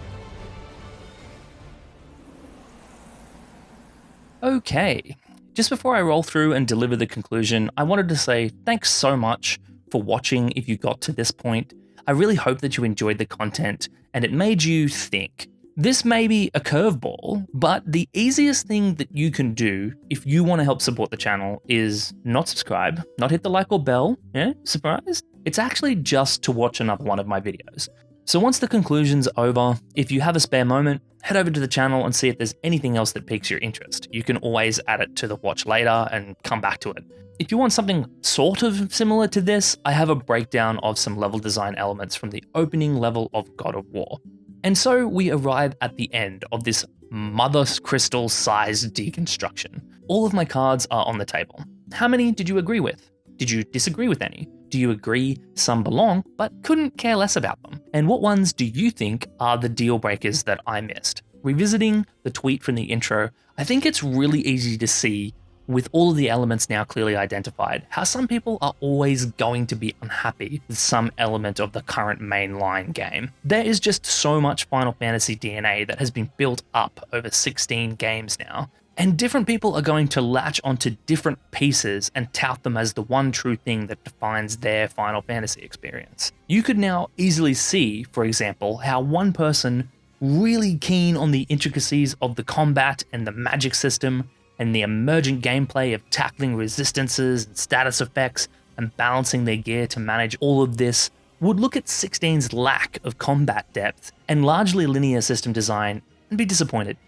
Okay, just before I roll through and deliver the conclusion, I wanted to say thanks so much for watching if you got to this point. I really hope that you enjoyed the content and it made you think. This may be a curveball, but the easiest thing that you can do if you want to help support the channel is not subscribe, not hit the like or bell, surprise? It's actually just to watch another one of my videos. So once the conclusion's over, if you have a spare moment, head over to the channel and see if there's anything else that piques your interest. You can always add it to the watch later and come back to it. If you want something sort of similar to this, I have a breakdown of some level design elements from the opening level of God of War. And so we arrive at the end of this mother crystal sized deconstruction. All of my cards are on the table. How many did you agree with? Did you disagree with any? Do you agree some belong, but couldn't care less about them? And what ones do you think are the deal breakers that I missed? Revisiting the tweet from the intro, I think it's really easy to see, with all of the elements now clearly identified, how some people are always going to be unhappy with some element of the current mainline game. There is just so much Final Fantasy DNA that has been built up over 16 games now, and different people are going to latch onto different pieces and tout them as the one true thing that defines their Final Fantasy experience. You could now easily see, for example, how one person really keen on the intricacies of the combat and the magic system and the emergent gameplay of tackling resistances and status effects and balancing their gear to manage all of this would look at 16's lack of combat depth and largely linear system design and be disappointed.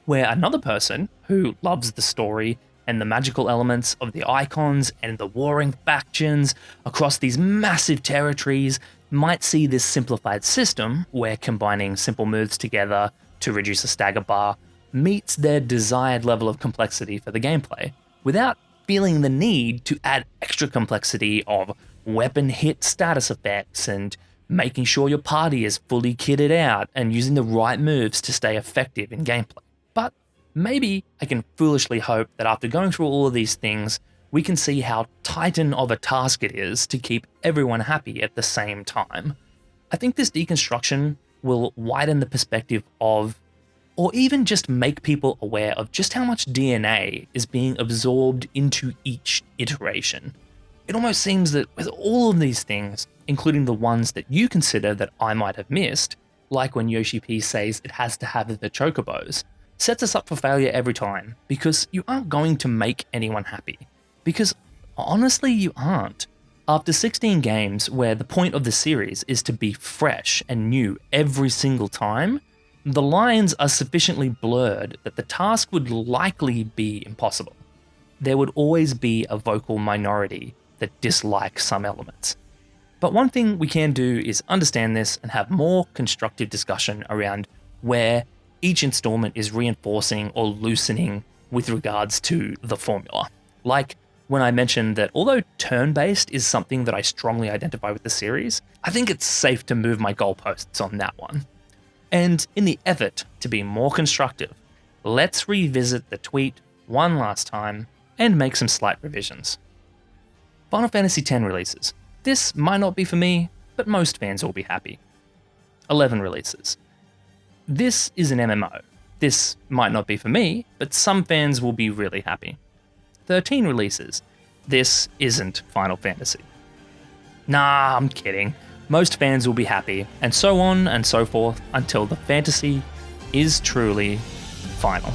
Where another person who loves the story and the magical elements of the icons and the warring factions across these massive territories might see this simplified system where combining simple moves together to reduce a stagger bar meets their desired level of complexity for the gameplay, without feeling the need to add extra complexity of weapon hit status effects and making sure your party is fully kitted out and using the right moves to stay effective in gameplay. But maybe I can foolishly hope that after going through all of these things, we can see how titan of a task it is to keep everyone happy at the same time. I think this deconstruction will widen the perspective of, or even just make people aware of just how much DNA is being absorbed into each iteration. It almost seems that with all of these things, including the ones that you consider that I might have missed, like when Yoshi P says it has to have the chocobos, sets us up for failure every time, because you aren't going to make anyone happy. Because honestly, you aren't. After 16 games where the point of the series is to be fresh and new every single time, the lines are sufficiently blurred that the task would likely be impossible. There would always be a vocal minority that dislike some elements. But one thing we can do is understand this and have more constructive discussion around where each installment is reinforcing or loosening with regards to the formula. Like when I mentioned that although turn-based is something that I strongly identify with the series, I think it's safe to move my goalposts on that one. And in the effort to be more constructive, let's revisit the tweet one last time and make some slight revisions. Final Fantasy X releases. This might not be for me, but most fans will be happy. 11 releases. This is an MMO. This might not be for me, but some fans will be really happy. 13 releases. This isn't Final Fantasy. Nah, I'm kidding. Most fans will be happy, and so on and so forth until the fantasy is truly final.